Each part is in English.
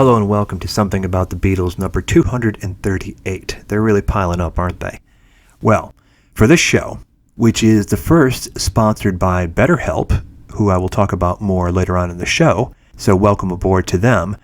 Hello and welcome to Something About the Beatles, number 238. They're really piling up, aren't they? Well, for this show, which is the first sponsored by BetterHelp, who I will talk about more later on in the show, so welcome aboard to them.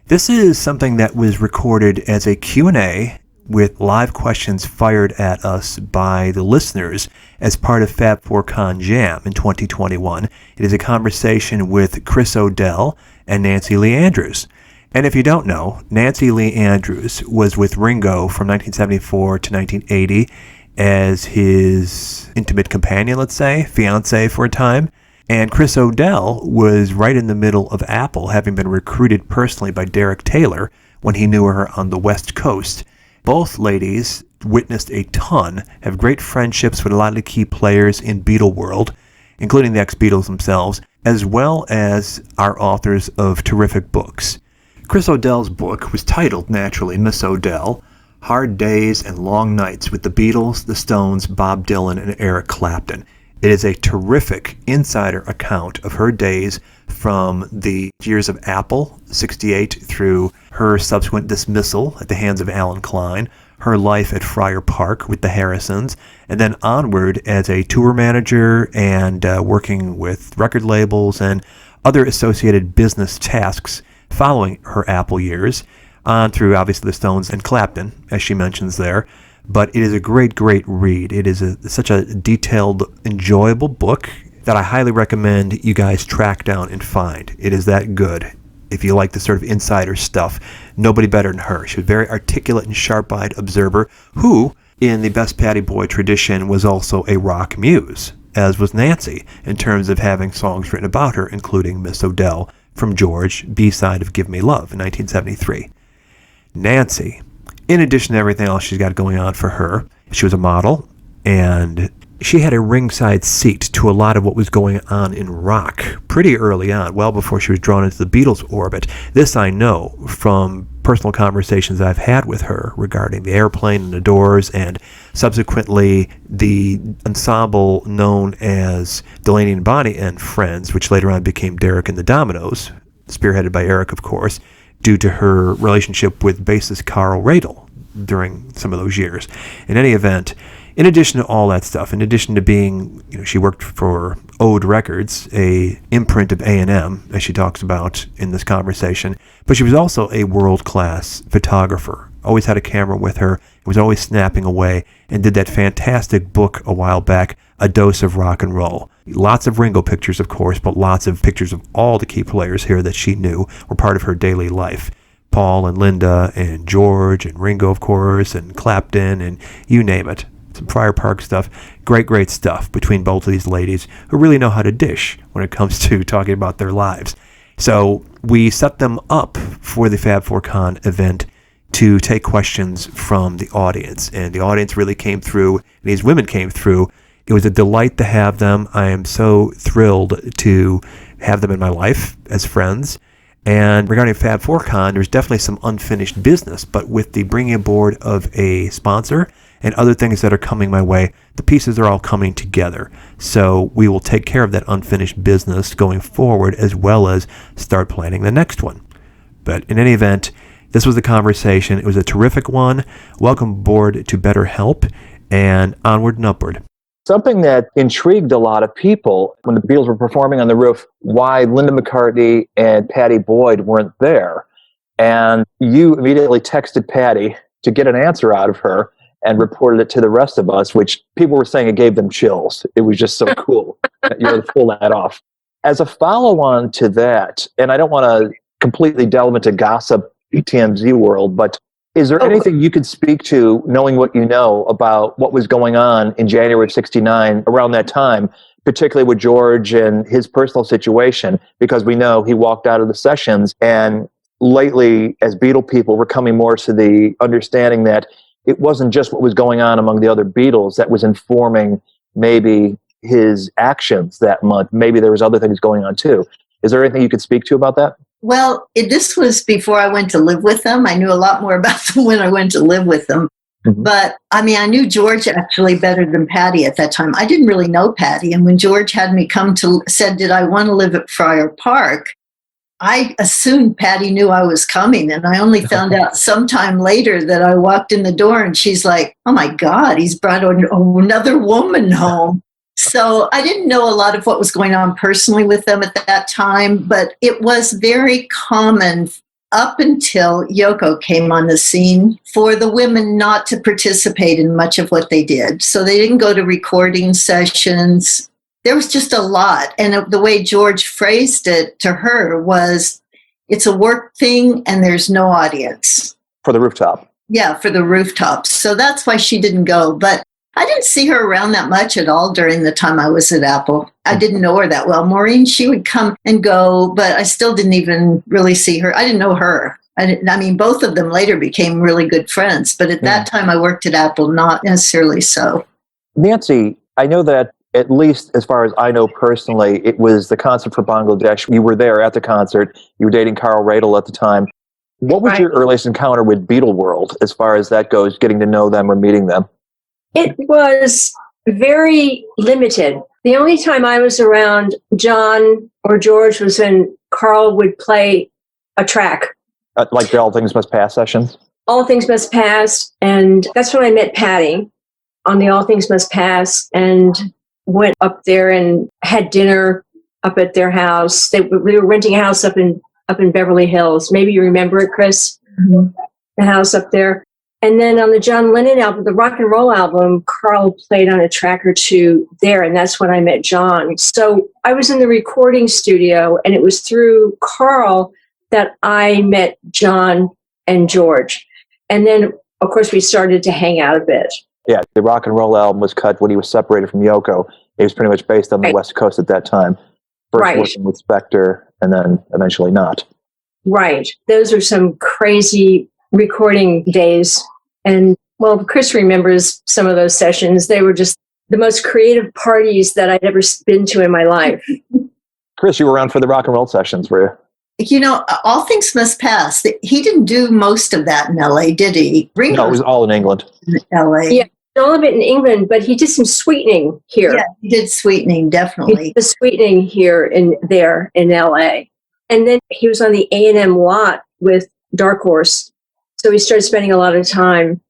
This is something that was recorded as a Q&A with live questions fired at us by the listeners as part of Fab4Con Jam in 2021. It is a conversation with Chris O'Dell and Nancy Lee Andrews. And if you don't know, Nancy Lee Andrews was with Ringo from 1974 to 1980 as his intimate companion, let's say, fiancé for a time. And Chris O'Dell was right in the middle of Apple, having been recruited personally by Derek Taylor when he knew her on the West Coast. Both ladies witnessed a ton, have great friendships with a lot of the key players in Beatle world, including the ex-Beatles themselves, as well as are authors of terrific books. Chris O'Dell's book was titled, naturally, Miss O'Dell, Hard Days and Long Nights with the Beatles, the Stones, Bob Dylan, and Eric Clapton. It is a terrific insider account of her days from the years of Apple, 68, through her subsequent dismissal at the hands of Alan Klein, her life at Friar Park with the Harrisons, and then onward as a tour manager and working with record labels and other associated business tasks following her Apple years, on through obviously the Stones and Clapton, as she mentions there. But it is a great, great read. It is such a detailed, enjoyable book that I highly recommend you guys track down and find. It is that good. If you like the sort of insider stuff, nobody better than her. She was a very articulate and sharp-eyed observer who, in the Best Pattie Boy tradition, was also a rock muse, as was Nancy, in terms of having songs written about her, including Miss O'Dell from George, B-side of Give Me Love in 1973. Nancy, in addition to everything else she's got going on for her, she was a model, and she had a ringside seat to a lot of what was going on in rock pretty early on, well before she was drawn into the Beatles' orbit. This I know from personal conversations I've had with her regarding the Airplane and the Doors, and subsequently the ensemble known as Delaney and Bonnie and Friends, which later on became Derek and the Dominoes, spearheaded by Eric, of course, due to her relationship with bassist Carl Radel during some of those years. In any event, in addition to all that stuff, in addition to being, she worked for Ode Records, a imprint of A&M, as she talks about in this conversation, but she was also a world-class photographer. Always had a camera with her, was always snapping away, and did that fantastic book a while back, A Dose of Rock and Roll. Lots of Ringo pictures, of course, but lots of pictures of all the key players here that she knew were part of her daily life. Paul and Linda and George and Ringo, of course, and Clapton, and you name it. Some Friar Park stuff. Great, great stuff between both of these ladies who really know how to dish when it comes to talking about their lives. So we set them up for the Fab4Con event to take questions from the audience. And the audience really came through, and these women came through. It was a delight to have them. I am so thrilled to have them in my life as friends. And regarding Fab4Con, there's definitely some unfinished business, but with the bringing aboard of a sponsor and other things that are coming my way, the pieces are all coming together. So we will take care of that unfinished business going forward, as well as start planning the next one. But in any event, this was the conversation. It was a terrific one. Welcome aboard to BetterHelp, and onward and upward. Something that intrigued a lot of people when the Beatles were performing on the roof, why Linda McCartney and Pattie Boyd weren't there. And you immediately texted Pattie to get an answer out of her and reported it to the rest of us, which people were saying it gave them chills. It was just so cool that you were able to pull that off. As a follow-on to that, and I don't want to completely delve into gossip TMZ world, but is there anything you could speak to, knowing what you know about what was going on in January of 69 around that time, particularly with George and his personal situation? Because we know he walked out of the sessions, and lately, as Beatle people, we're coming more to the understanding that it wasn't just what was going on among the other Beatles that was informing maybe his actions that month. Maybe there was other things going on too. Is there anything you could speak to about that? Well, this was before I went to live with them. I knew a lot more about them when I went to live with them. Mm-hmm. But, I mean, I knew George actually better than Pattie at that time. I didn't really know Pattie. And when George had me said, did I want to live at Friar Park? I assumed Patty knew I was coming, and I only found out sometime later that I walked in the door and she's like, oh my God, he's brought another woman home. So I didn't know a lot of what was going on personally with them at that time, but it was very common up until Yoko came on the scene for the women not to participate in much of what they did. So they didn't go to recording sessions. There was just a lot. And the way George phrased it to her was, it's a work thing and there's no audience. For the rooftop. Yeah, for the rooftops. So that's why she didn't go. But I didn't see her around that much at all during the time I was at Apple. I didn't know her that well. Maureen, she would come and go, but I still didn't even really see her. I didn't know her. I mean, both of them later became really good friends. But at that time I worked at Apple, not necessarily so. Nancy, I know that at least as far as I know personally, it was the concert for Bangladesh. You were there at the concert. You were dating Carl Radel at the time. What was your earliest encounter with Beatle World as far as that goes, getting to know them or meeting them? It was very limited. The only time I was around John or George was when Carl would play a track. Like the All Things Must Pass sessions? All Things Must Pass. And that's when I met Patty on the All Things Must Pass and went up there and had dinner up at their house. We were renting a house up in Beverly Hills. Maybe you remember it, Chris? Mm-hmm. The house up there. And then on the John Lennon album, the rock and roll album, Carl played on a track or two there, and that's when I met John. So I was in the recording studio, and it was through Carl that I met John and George. And then, of course, we started to hang out a bit. Yeah, the rock and roll album was cut when he was separated from Yoko. It was pretty much based on the West Coast at that time. First working with Spector, and then eventually not. Right. Those are some crazy recording days. And, well, Chris remembers some of those sessions. They were just the most creative parties that I'd ever been to in my life. Chris, you were around for the rock and roll sessions, were you? You know, All Things Must Pass. He didn't do most of that in L.A., did he? No, it was all in England. L.A. Yeah, all of it in England, but he did some sweetening here. Yeah, he did sweetening, definitely. He did the sweetening here in L.A. And then he was on the A&M lot with Dark Horse. So he started spending a lot of time.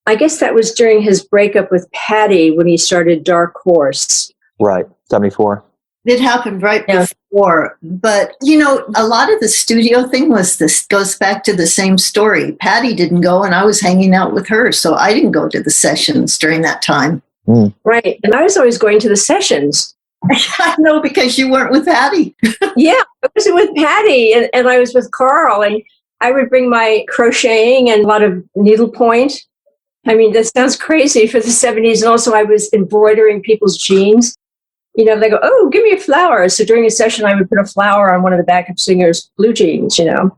I guess that was during his breakup with Patty when he started Dark Horse. Right, 74. It happened right before. But, you know, a lot of the studio thing goes back to the same story. Patty didn't go, and I was hanging out with her, so I didn't go to the sessions during that time. Right, and I was always going to the sessions. I know, because you weren't with Patty. Yeah, I was with Patty, and I was with Carl, and I would bring my crocheting and a lot of needlepoint. I mean, that sounds crazy for the 70s. And also I was embroidering people's jeans. You know, they go, oh, give me a flower. So during a session, I would put a flower on one of the backup singers' blue jeans, you know.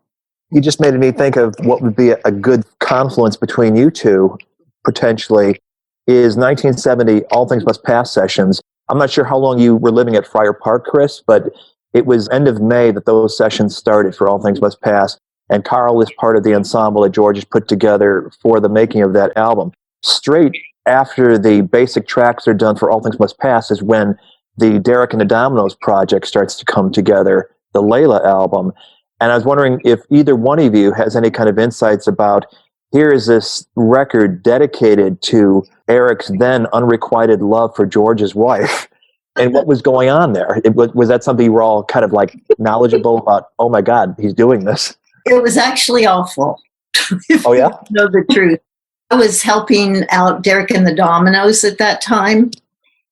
You just made me think of what would be a good confluence between you two, potentially, is 1970 All Things Must Pass sessions. I'm not sure how long you were living at Friar Park, Chris, but it was end of May that those sessions started for All Things Must Pass. And Carl is part of the ensemble that George has put together for the making of that album. Straight after the basic tracks are done for All Things Must Pass is when the Derek and the Dominoes project starts to come together, the Layla album. And I was wondering if either one of you has any kind of insights about, here is this record dedicated to Eric's then unrequited love for George's wife. And what was going on there? Was that something you were all kind of like knowledgeable about? Oh my God, he's doing this. It was actually awful. Oh, yeah? To know the truth. I was helping out Derek and the Dominoes at that time,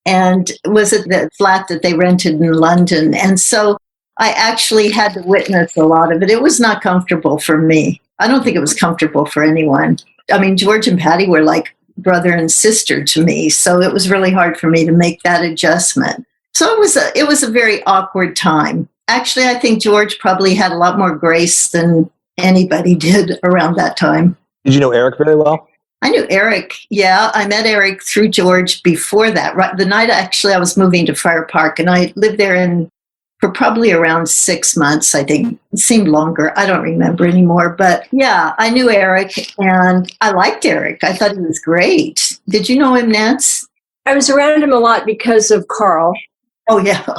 and was at the flat that they rented in London. And so I actually had to witness a lot of it. It was not comfortable for me. I don't think it was comfortable for anyone. I mean, George and Patty were like brother and sister to me, so it was really hard for me to make that adjustment. So it was a very awkward time. Actually, I think George probably had a lot more grace than anybody did around that time. Did you know Eric very well? I knew Eric. Yeah, I met Eric through George before that. Right, the night actually I was moving to Friar Park, and I lived there for probably around 6 months, I think. It seemed longer. I don't remember anymore. But yeah, I knew Eric, and I liked Eric. I thought he was great. Did you know him, Nance? I was around him a lot because of Carl. Oh, yeah.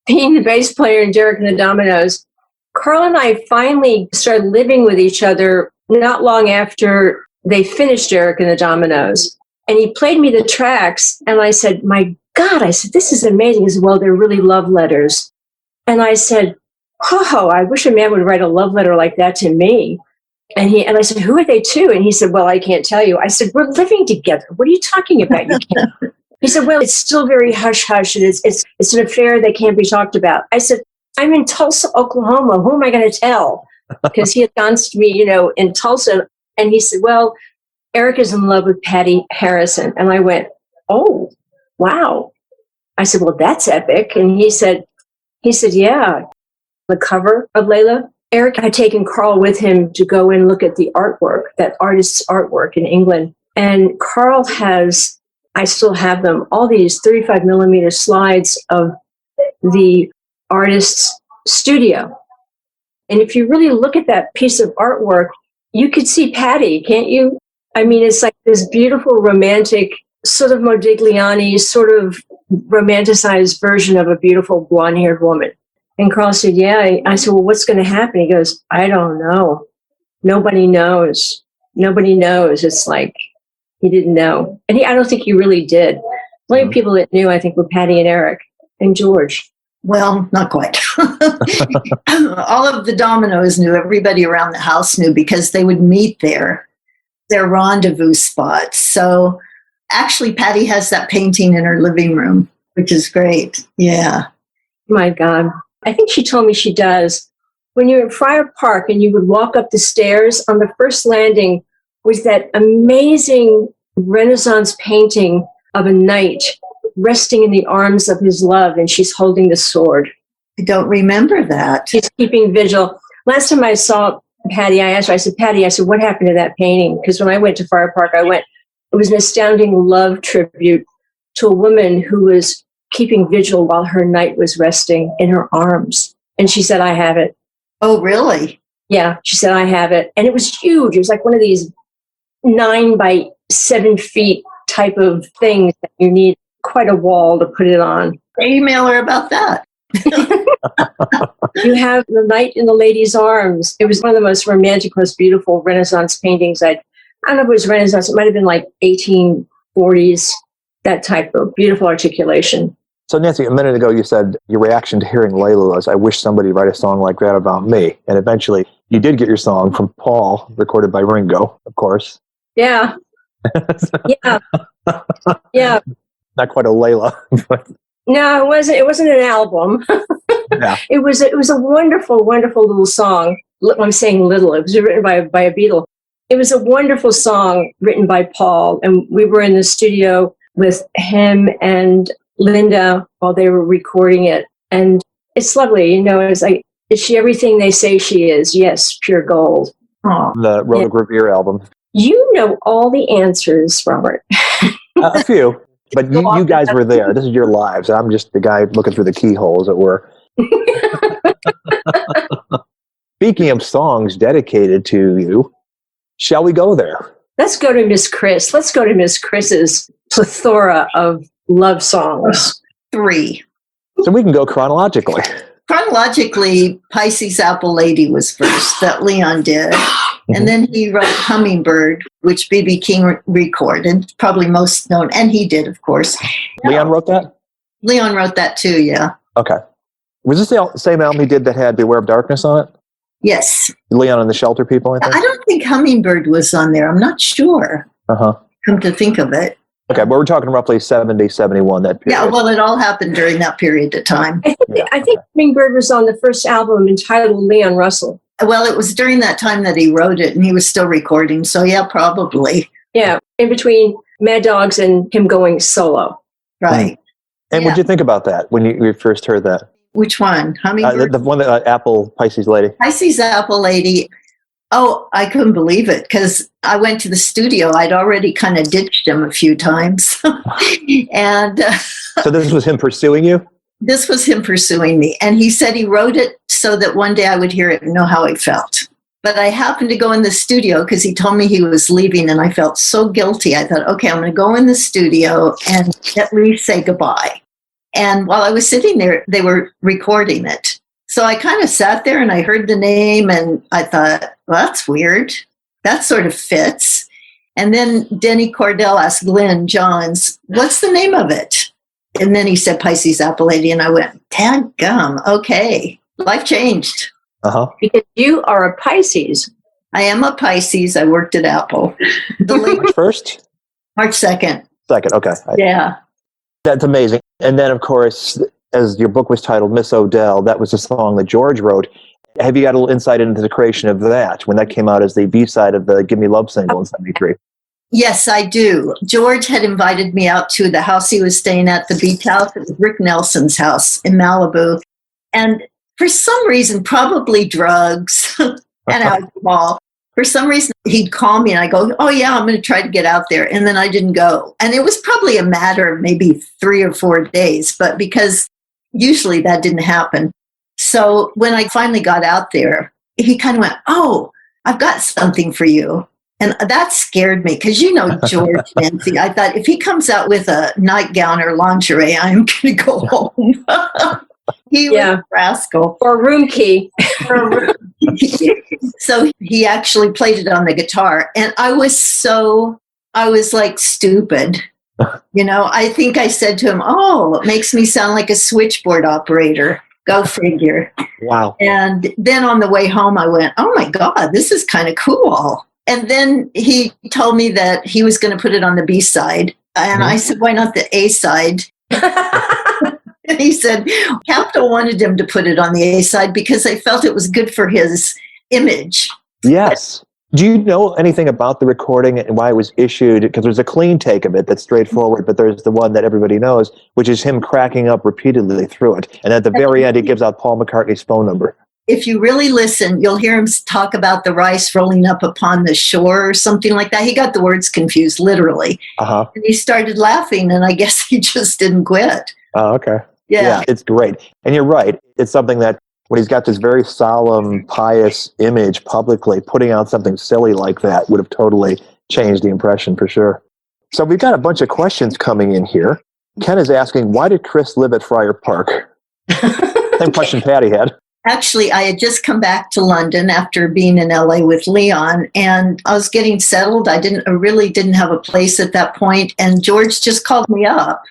being the bass player in Derek and the Dominoes, Carl and I finally started living with each other not long after they finished Derek and the Dominoes. And he played me the tracks, and I said, my God, I said, this is amazing. He said, well, they're really love letters. And I said, oh, I wish a man would write a love letter like that to me. And I said, who are they to? And he said, well, I can't tell you. I said, we're living together. What are you talking about? You can't. He said, well, it's still very hush-hush, and it's an affair that can't be talked about. I said, I'm in Tulsa, Oklahoma. Who am I going to tell? Because he had gone to me, in Tulsa. And he said, well, Eric is in love with Patty Harrison. And I went, oh, wow. I said, well, that's epic. And he said, yeah. The cover of Layla, Eric had taken Carl with him to go and look at the artwork, that artist's artwork in England. And Carl has, I still have them, all these 35 millimeter slides of the artist's studio. And if you really look at that piece of artwork, you could see Patty, can't you? I mean, it's like this beautiful, romantic, sort of Modigliani, sort of romanticized version of a beautiful blonde-haired woman. And Carl said, yeah. I said, well, what's going to happen? He goes, I don't know. Nobody knows. Nobody knows. It's like he didn't know. And I don't think he really did. The only people that knew, I think, were Patty and Eric and George. Well, not quite. All of the Dominoes knew. Everybody around the house knew because they would meet there, their rendezvous spots. So actually, Patty has that painting in her living room, which is great. Yeah. My God. I think she told me she does. When you're in Friar Park and you would walk up the stairs, on the first landing was that amazing Renaissance painting of a knight resting in the arms of his love, and she's holding the sword. I don't remember that. She's keeping vigil. Last time I saw Patty, I asked her, I said, Patty, what happened to that painting? Because when I went to Friar Park, it was an astounding love tribute to a woman who was keeping vigil while her knight was resting in her arms. And she said, I have it. Oh, really? Yeah, she said, I have it. And it was huge. It was like one of these 9 by 7 feet type of things that you need quite a wall to put it on. Email her about that. You have the knight in the lady's arms. It was one of the most romantic, most beautiful Renaissance paintings. I don't know if it was Renaissance. It might have been like 1840s, that type of beautiful articulation. So Nancy, a minute ago you said your reaction to hearing Layla was, I wish somebody write a song like that about me. And eventually you did get your song from Paul, recorded by Ringo, of course. Yeah. Yeah. Yeah. Not quite a Layla. But no, it wasn't an album. Yeah. It was a wonderful, wonderful little song. I'm saying little. It was written by a Beatle. It was a wonderful song written by Paul. And we were in the studio with him and Linda while they were recording it. And it's lovely. It's like, is she everything they say she is? Yes, pure gold. Oh, the Rotogravure album. You know all the answers, Robert. A few. But you guys were there. This is your lives. I'm just the guy looking through the keyhole, as it were. Speaking of songs dedicated to you, shall we go there? Let's go to Miss Chris. Let's go to Miss Chris's plethora of love songs. 3. So we can go chronologically. Chronologically, Pisces Apple Lady was first, that Leon did. And then he wrote Hummingbird, which B.B. King recorded, probably most known. And he did, of course. Leon wrote that? Leon wrote that too, yeah. Okay. Was this the same album he did that had Beware of Darkness on it? Yes. Leon and the Shelter People, I think? I don't think Hummingbird was on there. I'm not sure. Uh-huh. Come to think of it. Okay, but we're talking roughly 70, 71, that period. Yeah, well, it all happened during that period of time. I think Hummingbird was on the first album entitled Leon Russell. Well, it was during that time that he wrote it, and he was still recording. So, yeah, probably. Yeah, in between Mad Dogs and him going solo. Right. And what did you think about that when you first heard that? Which one? Hummingbird? The one that Apple Pisces Lady. Pisces Apple Lady. Oh, I couldn't believe it because I went to the studio. I'd already kind of ditched him a few times. And so this was him pursuing you? This was him pursuing me. And he said he wrote it so that one day I would hear it and know how he felt. But I happened to go in the studio because he told me he was leaving, and I felt so guilty. I thought, okay, I'm going to go in the studio and at least say goodbye. And while I was sitting there, they were recording it. So I kind of sat there and I heard the name and I thought, well, that's weird. That sort of fits. And then Denny Cordell asked Glenn Johns, what's the name of it? And then he said Pisces Apple Lady. And I went, dadgum, okay. Life changed. Uh-huh. Because you are a Pisces. I am a Pisces. I worked at Apple. March 1st? March 2nd. 2nd, okay. Yeah. That's amazing. And then, of course, as your book was titled, Miss Odell, that was a song that George wrote. Have you got a little insight into the creation of that, when that came out as the B-side of the Give Me Love single in 73? Yes, I do. George had invited me out to the house he was staying at, the beach house. It was Rick Nelson's house in Malibu. And for some reason, probably drugs and alcohol, for some reason, he'd call me and I go, oh, yeah, I'm going to try to get out there. And then I didn't go. And it was probably a matter of maybe 3 or 4 days, but because usually that didn't happen. So when I finally got out there, he kind of went, oh, I've got something for you. And that scared me because, you know, George, Nancy, I thought if he comes out with a nightgown or lingerie, I'm going to go home. He was a rascal. Or room key. So he actually played it on the guitar. And I was like stupid. You know, I think I said to him, oh, it makes me sound like a switchboard operator. Go figure. Wow. And then on the way home, I went, oh my God, this is kind of cool. And then he told me that he was going to put it on the B side. And I said, why not the A side? And he said, Capitol wanted him to put it on the A side because they felt it was good for his image. Yes. Do you know anything about the recording and why it was issued? Because there's a clean take of it that's straightforward, but there's the one that everybody knows, which is him cracking up repeatedly through it. And at the very end, he gives out Paul McCartney's phone number. If you really listen, you'll hear him talk about the rice rolling up upon the shore or something like that. He got the words confused, literally. Uh-huh. And he started laughing, and I guess he just didn't quit. Oh, okay. Yeah. It's great. And you're right. It's something that when he's got this very solemn, pious image publicly, putting out something silly like that would have totally changed the impression for sure. So we've got a bunch of questions coming in here. Ken is asking, why did Chris live at Friar Park? Same question Patty had. Actually, I had just come back to London after being in LA with Leon, and I was getting settled. I really didn't have a place at that point, and George just called me up.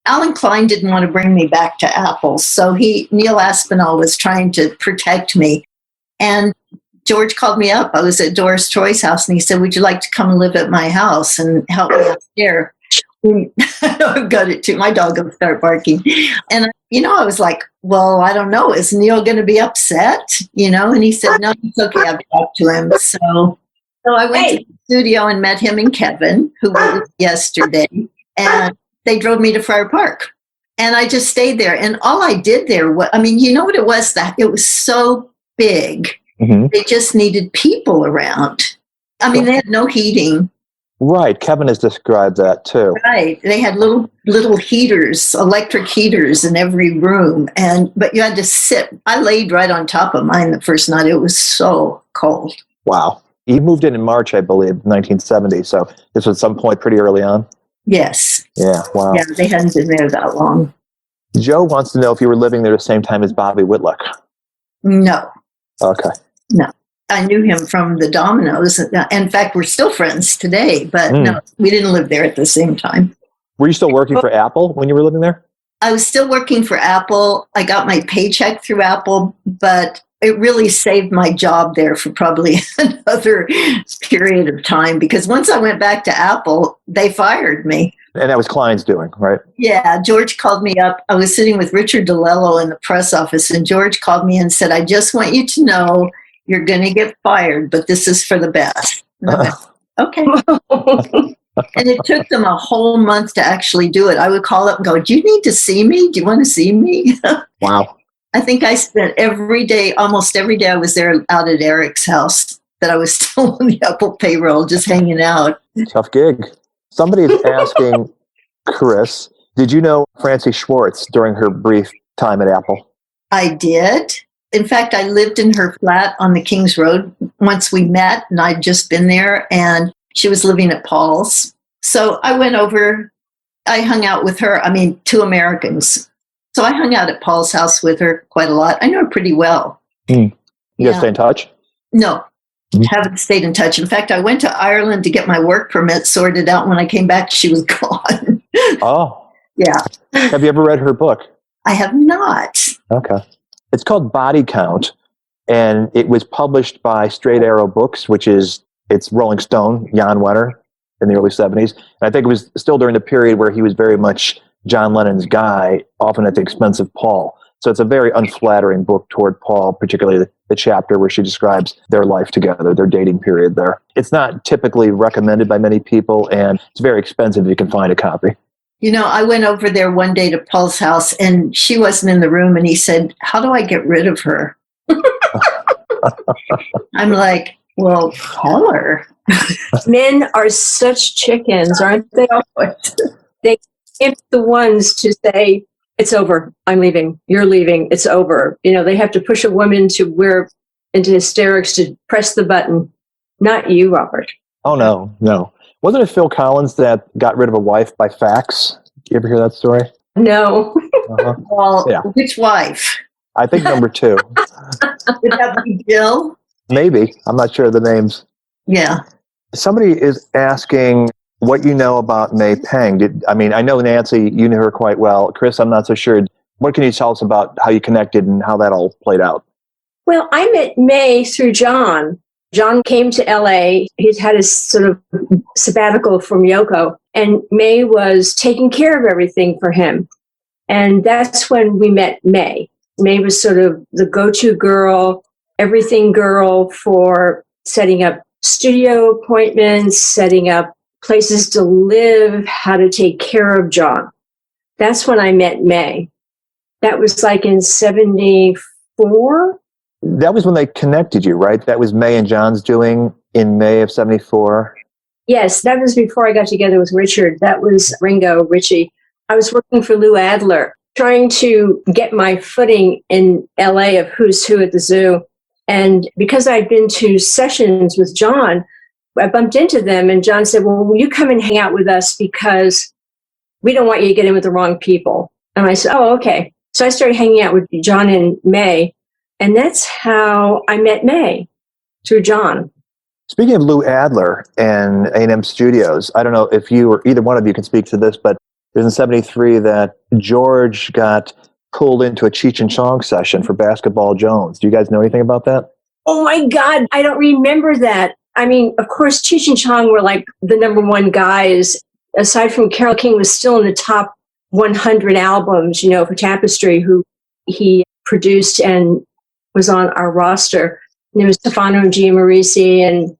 Alan Klein didn't want to bring me back to Apple, so Neil Aspinall was trying to protect me. And George called me up. I was at Doris Troy's house, and he said, would you like to come and live at my house and help me out there? I've got it too. My dog will start barking. And, I was like, well, I don't know. Is Neil going to be upset? And he said, no, it's okay. I've talked to him. So I went to the studio and met him and Kevin, who were yesterday. And they drove me to Friar Park. And I just stayed there. And all I did there, you know what it was? That it was so big. Mm-hmm. They just needed people around. They had no heating. Right. Kevin has described that too. Right. They had little heaters, electric heaters in every room. But you had to sit. I laid right on top of mine the first night. It was so cold. Wow. He moved in March, I believe, 1970. So this was some point pretty early on. Yes. Yeah. Wow. Yeah, they hadn't been there that long. Joe wants to know if you were living there the same time as Bobby Whitlock. No. Okay. No. I knew him from the Dominoes. In fact, we're still friends today, but no, we didn't live there at the same time. Were you still working for Apple when you were living there? I was still working for Apple. I got my paycheck through Apple, but it really saved my job there for probably another period of time, because once I went back to Apple, they fired me. And that was Klein's doing, right? Yeah, George called me up. I was sitting with Richard DeLello in the press office, and George called me and said, I just want you to know you're going to get fired, but this is for the best. Okay. And it took them a whole month to actually do it. I would call up and go, do you need to see me? Do you want to see me? Wow. I think I spent almost every day I was there out at Eric's house, that I was still on the Apple payroll, just hanging out. Tough gig. Somebody is asking, Chris, did you know Francie Schwartz during her brief time at Apple? I did. In fact, I lived in her flat on the King's Road once we met, and I'd just been there, and she was living at Paul's. So I went over, I hung out with her. 2 Americans So I hung out at Paul's house with her quite a lot. I know her pretty well. You Yeah. guys stay in touch? No, haven't stayed in touch. In fact, I went to Ireland to get my work permit sorted out. When I came back, she was gone. Oh. Yeah. Have you ever read her book? I have not. Okay. It's called Body Count, and it was published by Straight Arrow Books, it's Rolling Stone, Jan Wenner, in the early 70s. And I think it was still during the period where he was very much John Lennon's guy, often at the expense of Paul. So it's a very unflattering book toward Paul, particularly the chapter where she describes their life together, their dating period there. It's not typically recommended by many people, and it's very expensive if you can find a copy. You know, I went over there one day to Paul's house, and she wasn't in the room, and he said, "How do I get rid of her?" I'm like, well, call her. Men are such chickens, aren't they? They give the ones to say, it's over. I'm leaving. You're leaving. It's over. You know, they have to push a woman into hysterics to press the button. Not you, Robert. Oh, no. Wasn't it Phil Collins that got rid of a wife by fax? You ever hear that story? No. Uh-huh. Well, Yeah. which wife? I think number 2. Would that be Jill? Maybe. I'm not sure of the names. Yeah. Somebody is asking what you know about May Pang. I know Nancy, you knew her quite well. Chris, I'm not so sure. What can you tell us about how you connected and how that all played out? Well, I met May through John. John came to LA. He'd had his sort of sabbatical from Yoko, and May was taking care of everything for him. And that's when we met May. May was sort of the go-to girl, everything girl for setting up studio appointments, setting up places to live, how to take care of John. That's when I met May. That was like in 74. That was when they connected you, right? That was May and John's doing in May of 74. Yes, that was before I got together with Richard. That was Ringo, Richie. I was working for Lou Adler, trying to get my footing in LA of who's who at the zoo. And because I'd been to sessions with John, I bumped into them, and John said, well, will you come and hang out with us because we don't want you to get in with the wrong people. And I said, oh, okay. So I started hanging out with John and May, and that's how I met May, through John. Speaking of Lou Adler and A&M Studios, I don't know if you or either one of you can speak to this, but it was in 73 that George got pulled into a Cheech and Chong session for Basketball Jones. Do you guys know anything about that? Oh my God, I don't remember that. I mean, of course, Cheech and Chong were like the number one guys. Aside from Carole King was still in the top 100 albums, for Tapestry, who he produced and was on our roster. And there was Stefano and Gia Morisi and,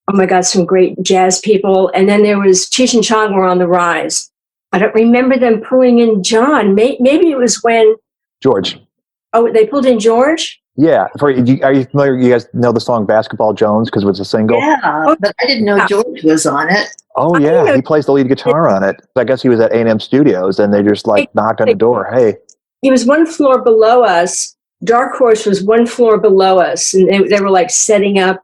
oh my God, some great jazz people. And then there was Cheech and Chong were on the rise. I don't remember them pulling in John. Maybe it was when... George. Oh, they pulled in George? Yeah. Are you familiar? You guys know the song Basketball Jones because it was a single? Yeah, but I didn't know George was on it. Oh, yeah. He plays the lead guitar on it. I guess he was at A&M Studios, and they just knocked on the door. Hey. He was one floor below us. Dark Horse was one floor below us, and they were like setting up,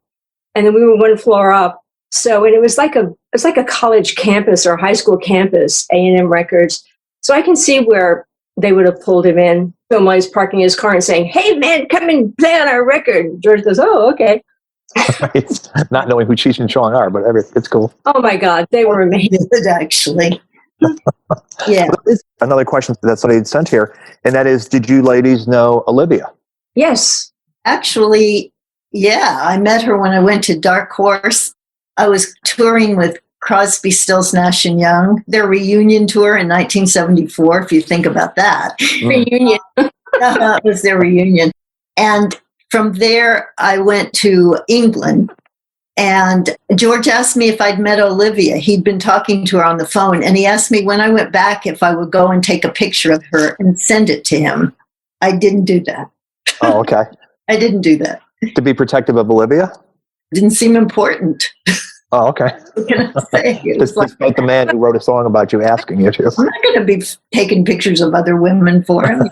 and then we were one floor up. So, and it was like a college campus or high school campus, A&M Records. So I can see where they would have pulled him in. Phil Miley's parking his car and saying, "Hey man, come and play on our record." George goes, "Oh, okay." Not knowing who Cheech and Chong are, but it's cool. Oh my God, they were amazing. Actually. Yeah. Another question that somebody had sent here, and that is, did you ladies know Olivia? Yes. Actually, yeah. I met her when I went to Dark Horse. I was touring with Crosby, Stills, Nash & Young, their reunion tour in 1974, if you think about that. Reunion. That was their reunion. And from there, I went to England. And George asked me if I'd met Olivia. He'd been talking to her on the phone. And he asked me when I went back if I would go and take a picture of her and send it to him. I didn't do that. Oh, okay. I didn't do that. To be protective of Olivia? Didn't seem important. Oh, okay. What can I say? Despite the man who wrote a song about you asking you to. I'm not going to be taking pictures of other women for him.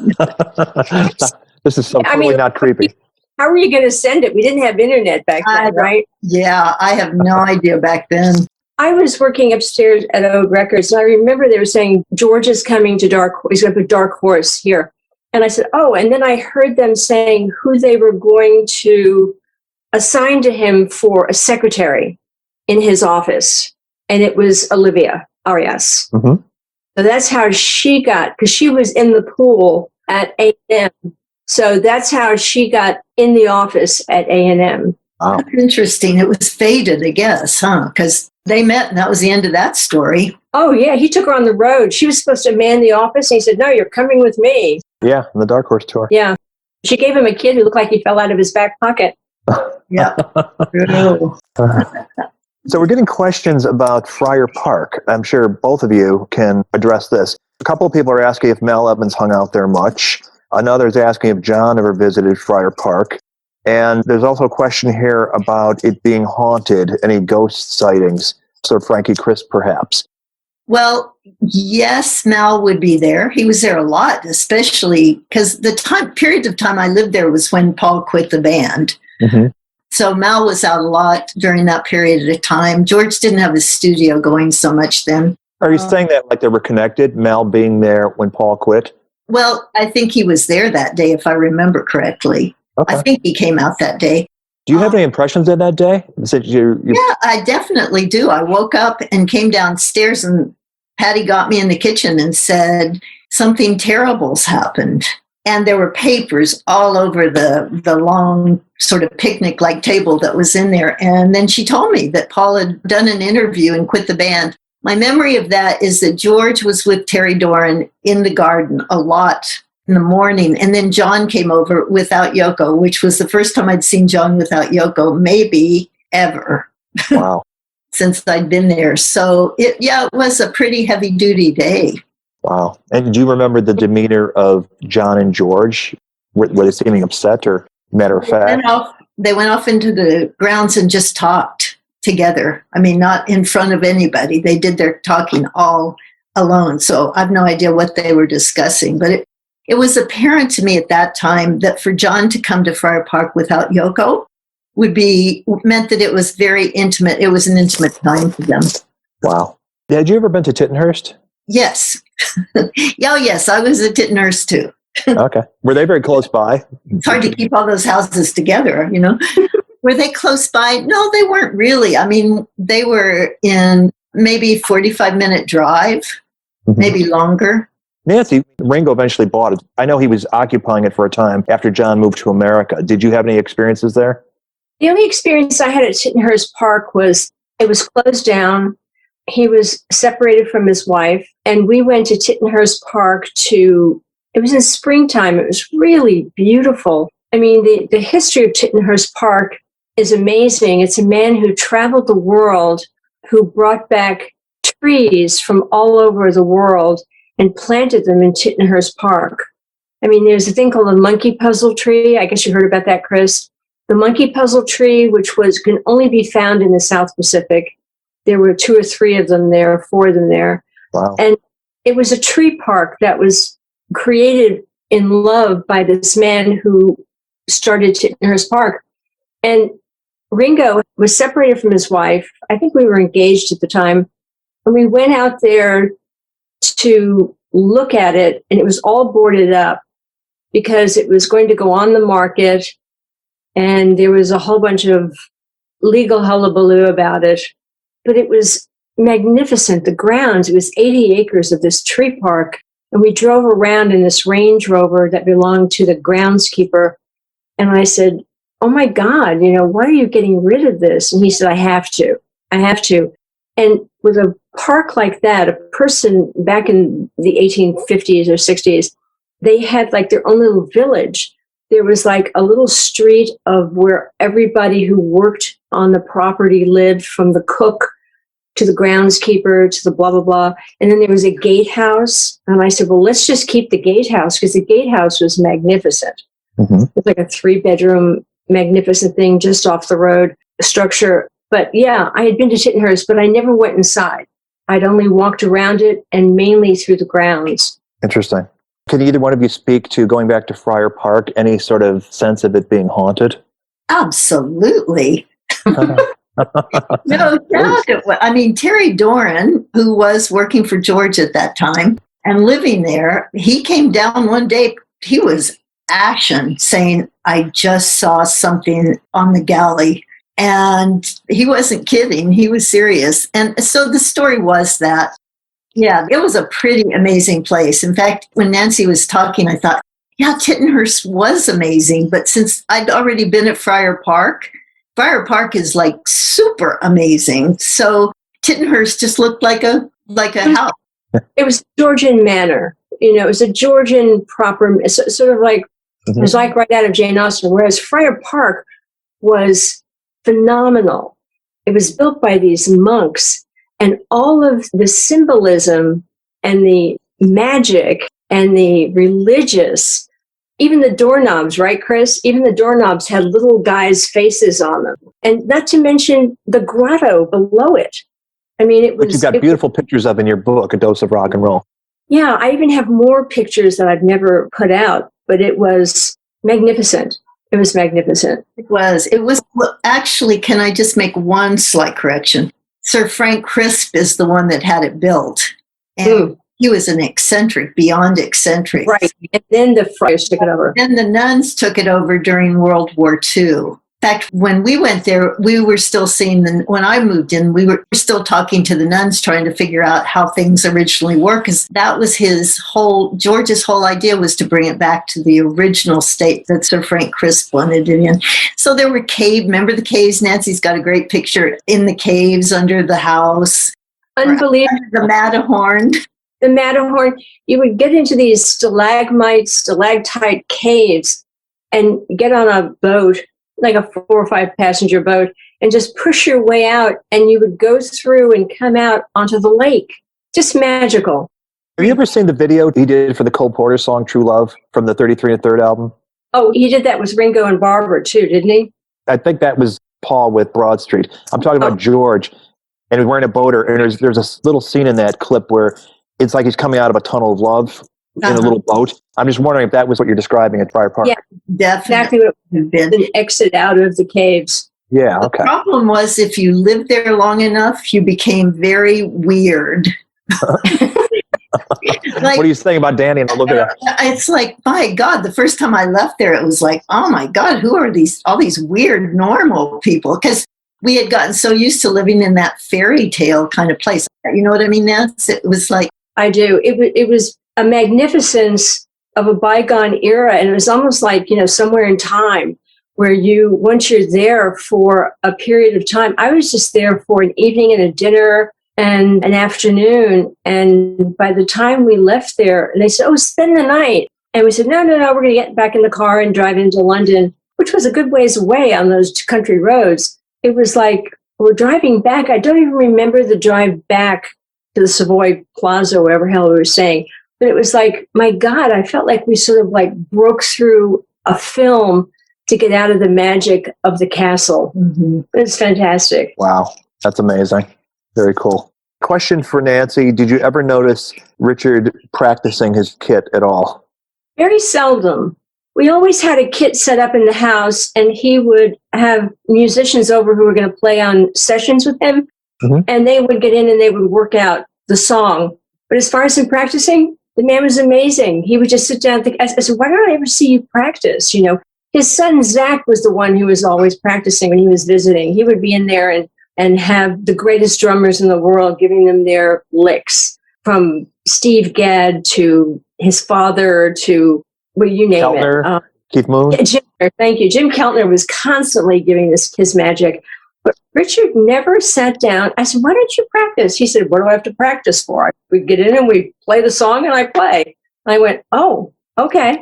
This is totally not creepy. How were you going to send it? We didn't have internet back then, right? Yeah, I have no idea back then. I was working upstairs at Ode Records, and I remember they were saying, George is coming to Dark Horse. He's going to put Dark Horse here. And I said, oh, and then I heard them saying who they were going to assign to him for a secretary in his office. And it was Olivia Arias. Mm-hmm. So that's how she got, because she was in the pool at A&M. So that's how she got in the office at A&M. Wow. That's interesting. It was fated, I guess, huh? Because they met and that was the end of that story. Oh, yeah. He took her on the road. She was supposed to man the office. And he said, no, you're coming with me. Yeah, in the Dark Horse tour. Yeah. She gave him a kid who looked like he fell out of his back pocket. Yeah. So we're getting questions about Friar Park. I'm sure both of you can address this. A couple of people are asking if Mel Evans hung out there much. Another is asking if John ever visited Friar Park. And there's also a question here about it being haunted, any ghost sightings. So Frankie Chris, perhaps. Well, yes, Mal would be there. He was there a lot, especially because the period of time I lived there was when Paul quit the band. Mm-hmm. So Mal was out a lot during that period of time. George didn't have his studio going so much then. Are you saying that like they were connected, Mal being there when Paul quit? Well, I think he was there that day, if I remember correctly. Okay. I think he came out that day. Do you have any impressions of that day? Yeah, I definitely do. I woke up and came downstairs and Patty got me in the kitchen and said, something terrible's happened. And there were papers all over the long sort of picnic-like table that was in there. And then she told me that Paul had done an interview and quit the band. My memory of that is that George was with Terry Doran in the garden a lot in the morning. And then John came over without Yoko, which was the first time I'd seen John without Yoko, maybe ever. Wow. Since I'd been there. So it was a pretty heavy-duty day. Wow. And do you remember the demeanor of John and George? Were they seeming upset or matter of fact? They went off into the grounds and just talked together. I mean, not in front of anybody. They did their talking all alone. So I have no idea what they were discussing. But it was apparent to me at that time that for John to come to Friar Park without Yoko meant that it was very intimate. It was an intimate time for them. Wow. Had you ever been to Titanhurst? Yes. Yes, I was at Titanhurst too. Okay. Were they very close by? It's hard to keep all those houses together, you know. Were they close by? No, they weren't really. I mean, they were in maybe 45-minute drive, maybe longer. Nancy, Ringo eventually bought it. I know he was occupying it for a time after John moved to America. Did you have any experiences there? The only experience I had at Titanhurst Park was it was closed down. He was separated from his wife, and we went to Titanhurst Park it was in springtime. It was really beautiful. I mean, the history of Titanhurst Park is amazing. It's a man who traveled the world, who brought back trees from all over the world and planted them in Titanhurst Park. I mean, there's a thing called the monkey puzzle tree. I guess you heard about that, Chris. The monkey puzzle tree, which can only be found in the South Pacific. There were 2 or 3 of them there, 4 of them there. Wow. And it was a tree park that was created in love by this man who started Titanhurst Park. And Ringo was separated from his wife. I think we were engaged at the time. And we went out there to look at it, and it was all boarded up because it was going to go on the market. And there was a whole bunch of legal hullabaloo about it. But it was magnificent. The grounds, it was 80 acres of this tree park. And we drove around in this Range Rover that belonged to the groundskeeper. And I said, oh my God, why are you getting rid of this? And he said, I have to. And with a park like that, a person back in the 1850s or 60s, they had like their own little village. There was like a little street of where everybody who worked on the property lived, from the cook to the groundskeeper to the blah, blah, blah. And then there was a gatehouse. And I said, well, let's just keep the gatehouse, because the gatehouse was magnificent. Mm-hmm. It's like a 3-bedroom magnificent thing just off the road structure. But yeah, I had been to Titanhurst, but I never went inside. I'd only walked around it and mainly through the grounds. Interesting. Can either one of you speak to, going back to Friar Park, any sort of sense of it being haunted? Absolutely. No doubt. I mean, Terry Doran, who was working for George at that time and living there, he came down one day he was ashen, saying, I just saw something on the galley. And he wasn't kidding. He was serious. And so the story was that, yeah, it was a pretty amazing place. In fact, when Nancy was talking, I thought, yeah, Titanhurst was amazing. But since I'd already been at Friar Park is like super amazing. So Titanhurst just looked like a house. It was Georgian manor. It was a Georgian proper, sort of like, it was like right out of Jane Austen, whereas Friar Park was phenomenal. It was built by these monks, and all of the symbolism and the magic and the religious, even the doorknobs, right, Chris? Even the doorknobs had little guys' faces on them. And not to mention the grotto below it. I mean, it was... Which you've got beautiful pictures of in your book, A Dose of Rock and Roll. Yeah, I even have more pictures that I've never put out, but it was magnificent. It was magnificent. It was. Well, actually, can I just make one slight correction? Sir Frank Crisp is the one that had it built. And he was an eccentric, beyond eccentric. Right. And then the Friars took it over. Then the nuns took it over during World War II. In fact, when we went there, we were still seeing when I moved in, we were still talking to the nuns, trying to figure out how things originally were, because that was George's whole idea, was to bring it back to the original state that Sir Frank Crisp wanted it in. So there were remember the caves? Nancy's got a great picture in the caves under the house. Unbelievable. The Matterhorn. The Matterhorn, you would get into these stalagmite caves and get on a boat, like a 4 or 5 passenger boat, and just push your way out, and you would go through and come out onto the lake. Just magical. Have you ever seen the video he did for the Cole Porter song True Love from the 33 and Third album? Oh, he did that with Ringo and Barbara too, didn't he? I think that was Paul with Broad Street. I'm talking about George, and he's wearing a boater, and there's a little scene in that clip where it's like he's coming out of a tunnel of love in a little boat. I'm just wondering if that was what you're describing at Friar Park. Yeah, definitely. Exactly what it would have been. An exit out of the caves. Yeah, okay. The problem was, if you lived there long enough, you became very weird. What are you saying about Danny and Olivia? It's like, my God, the first time I left there, it was like, oh my God, who are all these weird, normal people? Because we had gotten so used to living in that fairy tale kind of place. You know what I mean, Nancy? It was like... I do. It was a magnificence of a bygone era, and it was almost like, somewhere in time where once you're there for a period of time. I was just there for an evening and a dinner and an afternoon, and by the time we left there, and they said, oh, spend the night. And we said, no, we're going to get back in the car and drive into London, which was a good ways away on those country roads. It was like, we're driving back. I don't even remember the drive back to the Savoy Plaza, whatever hell we were saying. But it was like, my God, I felt like we sort of like broke through a film to get out of the magic of the castle. Mm-hmm. It's fantastic. Wow, that's amazing. Very cool. Question for Nancy. Did you ever notice Richard practicing his kit at all? Very seldom. We always had a kit set up in the house, and he would have musicians over who were going to play on sessions with him, and they would get in and they would work out the song. But as far as him practicing, the man was amazing. He would just sit down and think, I said, why don't I ever see you practice? His son, Zach, was the one who was always practicing when he was visiting. He would be in there and have the greatest drummers in the world giving them their licks, from Steve Gadd to his father to, well, you name Keltner, it. Keith Moon. Thank you. Jim Keltner was constantly giving his magic. But Richard never sat down. I said, why don't you practice? He said, what do I have to practice for? We get in and we play the song and I play. And I went, oh, okay.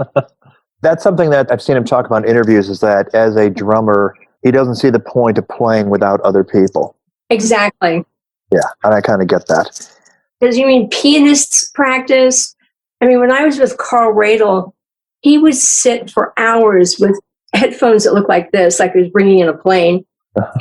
That's something that I've seen him talk about in interviews, is that as a drummer, he doesn't see the point of playing without other people. Exactly. Yeah, and I kind of get that. Because you mean pianists practice? I mean, when I was with Carl Radel, he would sit for hours with headphones that looked like this, like he was bringing in a plane,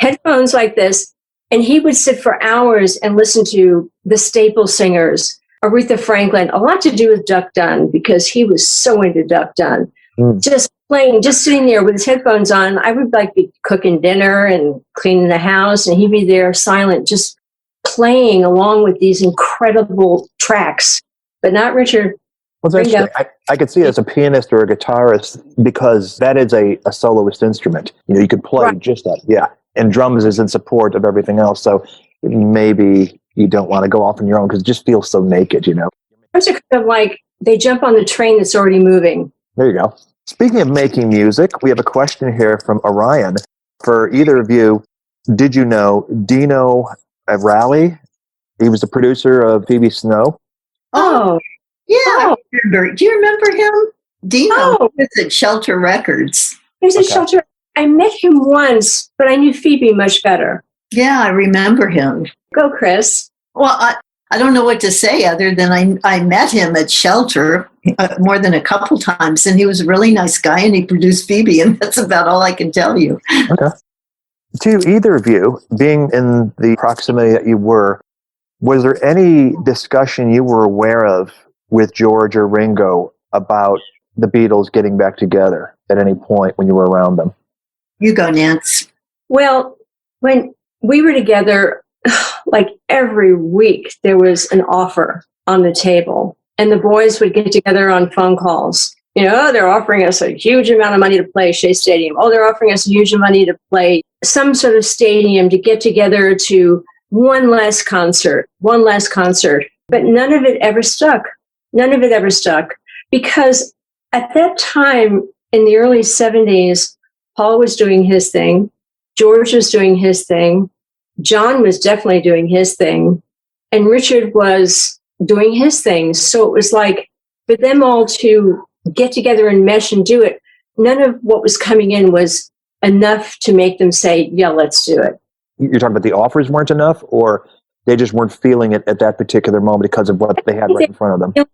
headphones like this, and he would sit for hours and listen to the staple singers, Aretha Franklin, a lot to do with Duck Dunn, because he was so into Duck Dunn. Just playing, just sitting there with his headphones on. I would be cooking dinner and cleaning the house, and he'd be there silent, just playing along with these incredible tracks. But not Richard. Well, it's interesting. I could see it as a pianist or a guitarist because that is a soloist instrument. You could play just that. Yeah. And drums is in support of everything else. So maybe you don't want to go off on your own because it just feels so naked, It's kind of like they jump on the train that's already moving. There you go. Speaking of making music, we have a question here from Orion. For either of you, did you know Dino Rowley? He was the producer of Phoebe Snow. Oh, yeah. I remember. Do you remember him? Dino was at Shelter Records. He was at Shelter. I met him once, but I knew Phoebe much better. Yeah, I remember him. Go, Chris. Well, I don't know what to say other than I met him at Shelter more than a couple times, and he was a really nice guy, and he produced Phoebe, and that's about all I can tell you. Okay. To either of you, being in the proximity that you were, was there any discussion you were aware of with George or Ringo about the Beatles getting back together at any point when you were around them? You go, Nance. Well, when we were together, like every week, there was an offer on the table, and the boys would get together on phone calls. They're offering us a huge amount of money to play Shea Stadium. Oh, they're offering us a huge amount of money to play some sort of stadium to get together to one last concert. But none of it ever stuck. Because at that time, in the early 70s, Paul was doing his thing. George was doing his thing. John was definitely doing his thing. And Richard was doing his thing. So it was like for them all to get together and mesh and do it, none of what was coming in was enough to make them say, yeah, let's do it. You're talking about the offers weren't enough, or they just weren't feeling it at that particular moment because of what they had right in front of them?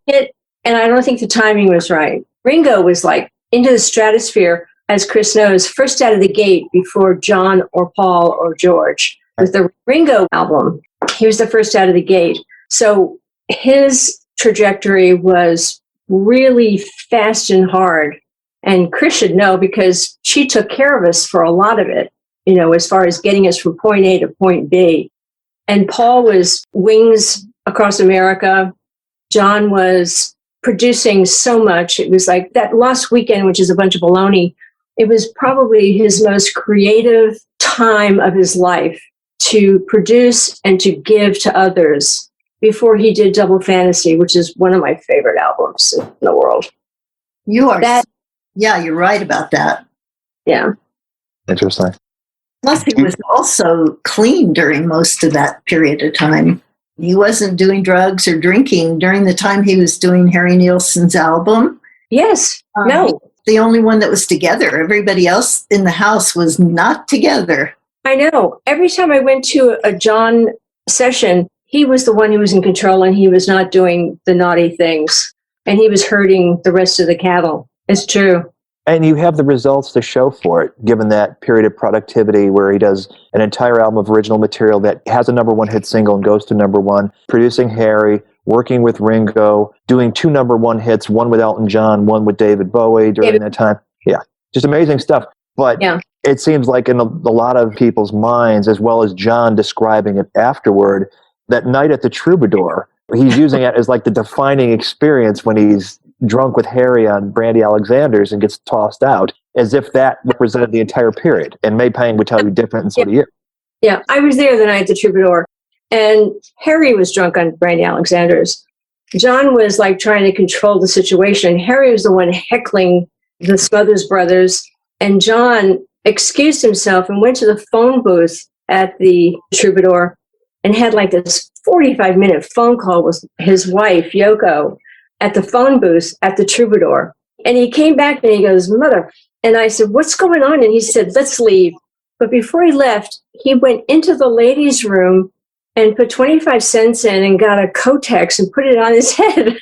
And I don't think the timing was right. Ringo was like into the stratosphere, as Chris knows, first out of the gate before John or Paul or George. With the Ringo album, he was the first out of the gate. So his trajectory was really fast and hard. And Chris should know because she took care of us for a lot of it, as far as getting us from point A to point B. And Paul was wings across America. John was producing so much. It was like that Lost Weekend, which is a bunch of baloney. It was probably his most creative time of his life to produce and to give to others before he did Double Fantasy, which is one of my favorite albums in the world. You are yeah, you're right about that. Yeah. Interesting. Plus, he was also clean during most of that period of time. He wasn't doing drugs or drinking during the time he was doing Harry Nilsson's album. Yes. No. The only one that was together. Everybody else in the house was not together. I know. Every time I went to a John session, he was the one who was in control and he was not doing the naughty things. And he was hurting the rest of the cattle. It's true. And you have the results to show for it, given that period of productivity where he does an entire album of original material that has a #1 hit single and goes to #1, producing Harry, working with Ringo, doing 2 #1 hits, one with Elton John, one with David Bowie during that time. Yeah, just amazing stuff. But it seems like in a lot of people's minds, as well as John describing it afterward, that night at the Troubadour, he's using it as like the defining experience when he's drunk with Harry on Brandy Alexander's and gets tossed out, as if that represented the entire period. And May Pang would tell you different, and so do you. Yeah, I was there the night at the Troubadour, and Harry was drunk on Brandy Alexander's. John was like trying to control the situation. Harry was the one heckling the Smothers Brothers, and John excused himself and went to the phone booth at the Troubadour and had like this 45-minute phone call with his wife, Yoko, at the phone booth at the Troubadour. And he came back and he goes, "Mother." And I said, "What's going on?" And he said, "Let's leave." But before he left, he went into the ladies' room and put 25 cents in and got a Kotex and put it on his head.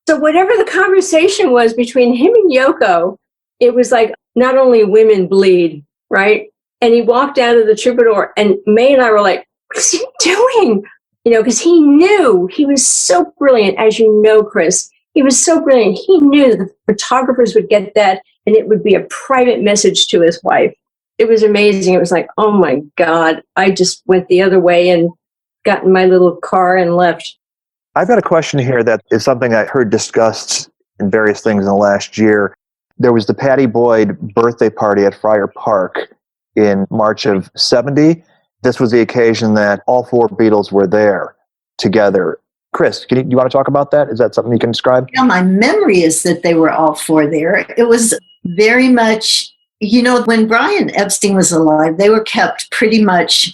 So whatever the conversation was between him and Yoko, it was like, not only women bleed, right? And he walked out of the Troubadour, and May and I were like, "What's he doing?" Because he knew he was so brilliant, as you know, Chris. He was so brilliant. He knew the photographers would get that, and it would be a private message to his wife. It was amazing. It was like, oh my God, I just went the other way and got in my little car and left. I've got a question here that is something I heard discussed in various things in the last year. There was the Pattie Boyd birthday party at Friar Park in March of 70. This was the occasion that all four Beatles were there together. Chris, do you want to talk about that? Is that something you can describe? Yeah, my memory is that they were all four there. It was very much, when Brian Epstein was alive, they were kept pretty much,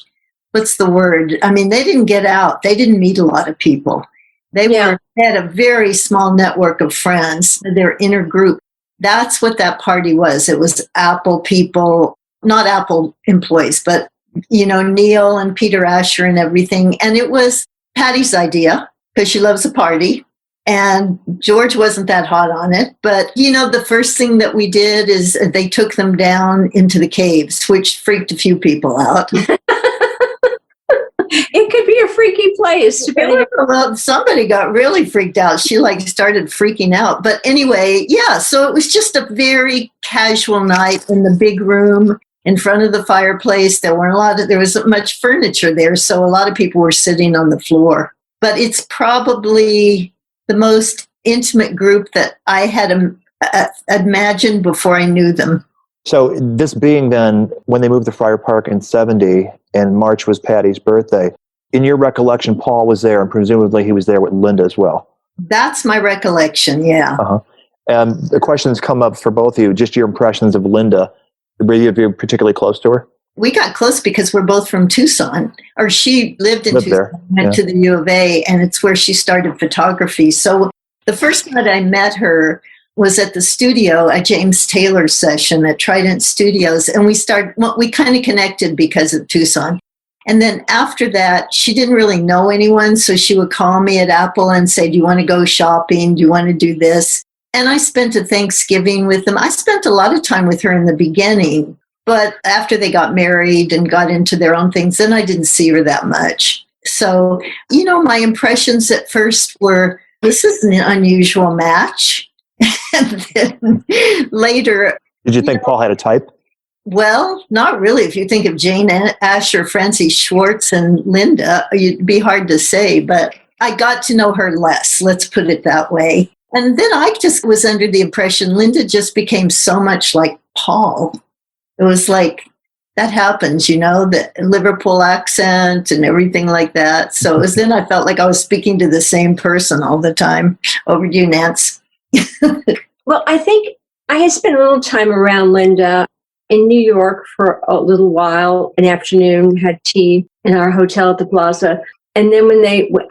what's the word? I mean, they didn't get out. They didn't meet a lot of people. They had a very small network of friends, their inner group. That's what that party was. It was Apple people, not Apple employees, but, Neil and Peter Asher and everything. And it was Pattie's idea because she loves a party. And George wasn't that hot on it. But, the first thing that we did is they took them down into the caves, which freaked a few people out. It could be a freaky place. Well, somebody got really freaked out. She started freaking out. But anyway, so it was just a very casual night in the big room in front of the fireplace. There wasn't much furniture there. So a lot of people were sitting on the floor. But it's probably the most intimate group that I had imagined before I knew them. So this being then when they moved to Friar Park in 70 and March was Pattie's birthday, in your recollection, Paul was there and presumably he was there with Linda as well. That's my recollection, yeah. Uh-huh. The questions come up for both of you, just your impressions of Linda. Were you particularly close to her? We got close because we're both from Tucson, or she lived in Tucson, there. Went to the U of A, and it's where she started photography. So the first night I met her was at the studio at James Taylor's session at Trident Studios. And we kind of connected because of Tucson. And then after that, she didn't really know anyone. So she would call me at Apple and say, do you want to go shopping? Do you want to do this? And I spent a Thanksgiving with them. I spent a lot of time with her in the beginning, but after they got married and got into their own things, then I didn't see her that much. So, my impressions at first were, this is an unusual match. And then later... Did you think Paul had a type? Well, not really. If you think of Jane Asher, Francie Schwartz, and Linda, it'd be hard to say, but I got to know her less, let's put it that way. And then I just was under the impression Linda just became so much like Paul. It was like, that happens, the Liverpool accent and everything like that. So it was then I felt like I was speaking to the same person all the time. Over to you, Nance. Well, I think I had spent a little time around Linda in New York for a little while, an afternoon, had tea in our hotel at the Plaza. And then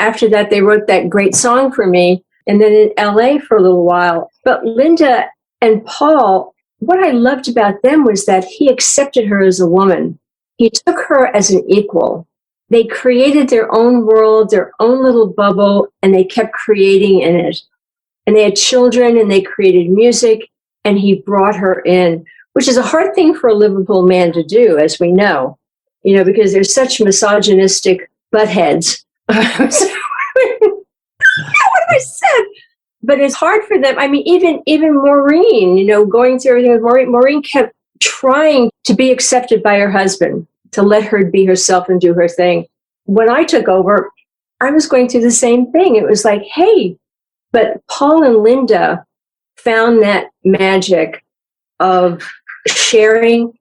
after that, they wrote that great song for me. And then in LA for a little while. But Linda and Paul, what I loved about them was that he accepted her as a woman. He took her as an equal. They created their own world, their own little bubble, and they kept creating in it. And they had children and they created music, and he brought her in, which is a hard thing for a Liverpool man to do, as we know, because they're such misogynistic butt heads. What I said, but it's hard for them. I mean, even Maureen, going through everything, Maureen kept trying to be accepted by her husband, to let her be herself and do her thing. When I took over, I was going through the same thing. It was like, hey, but Paul and Linda found that magic of sharing,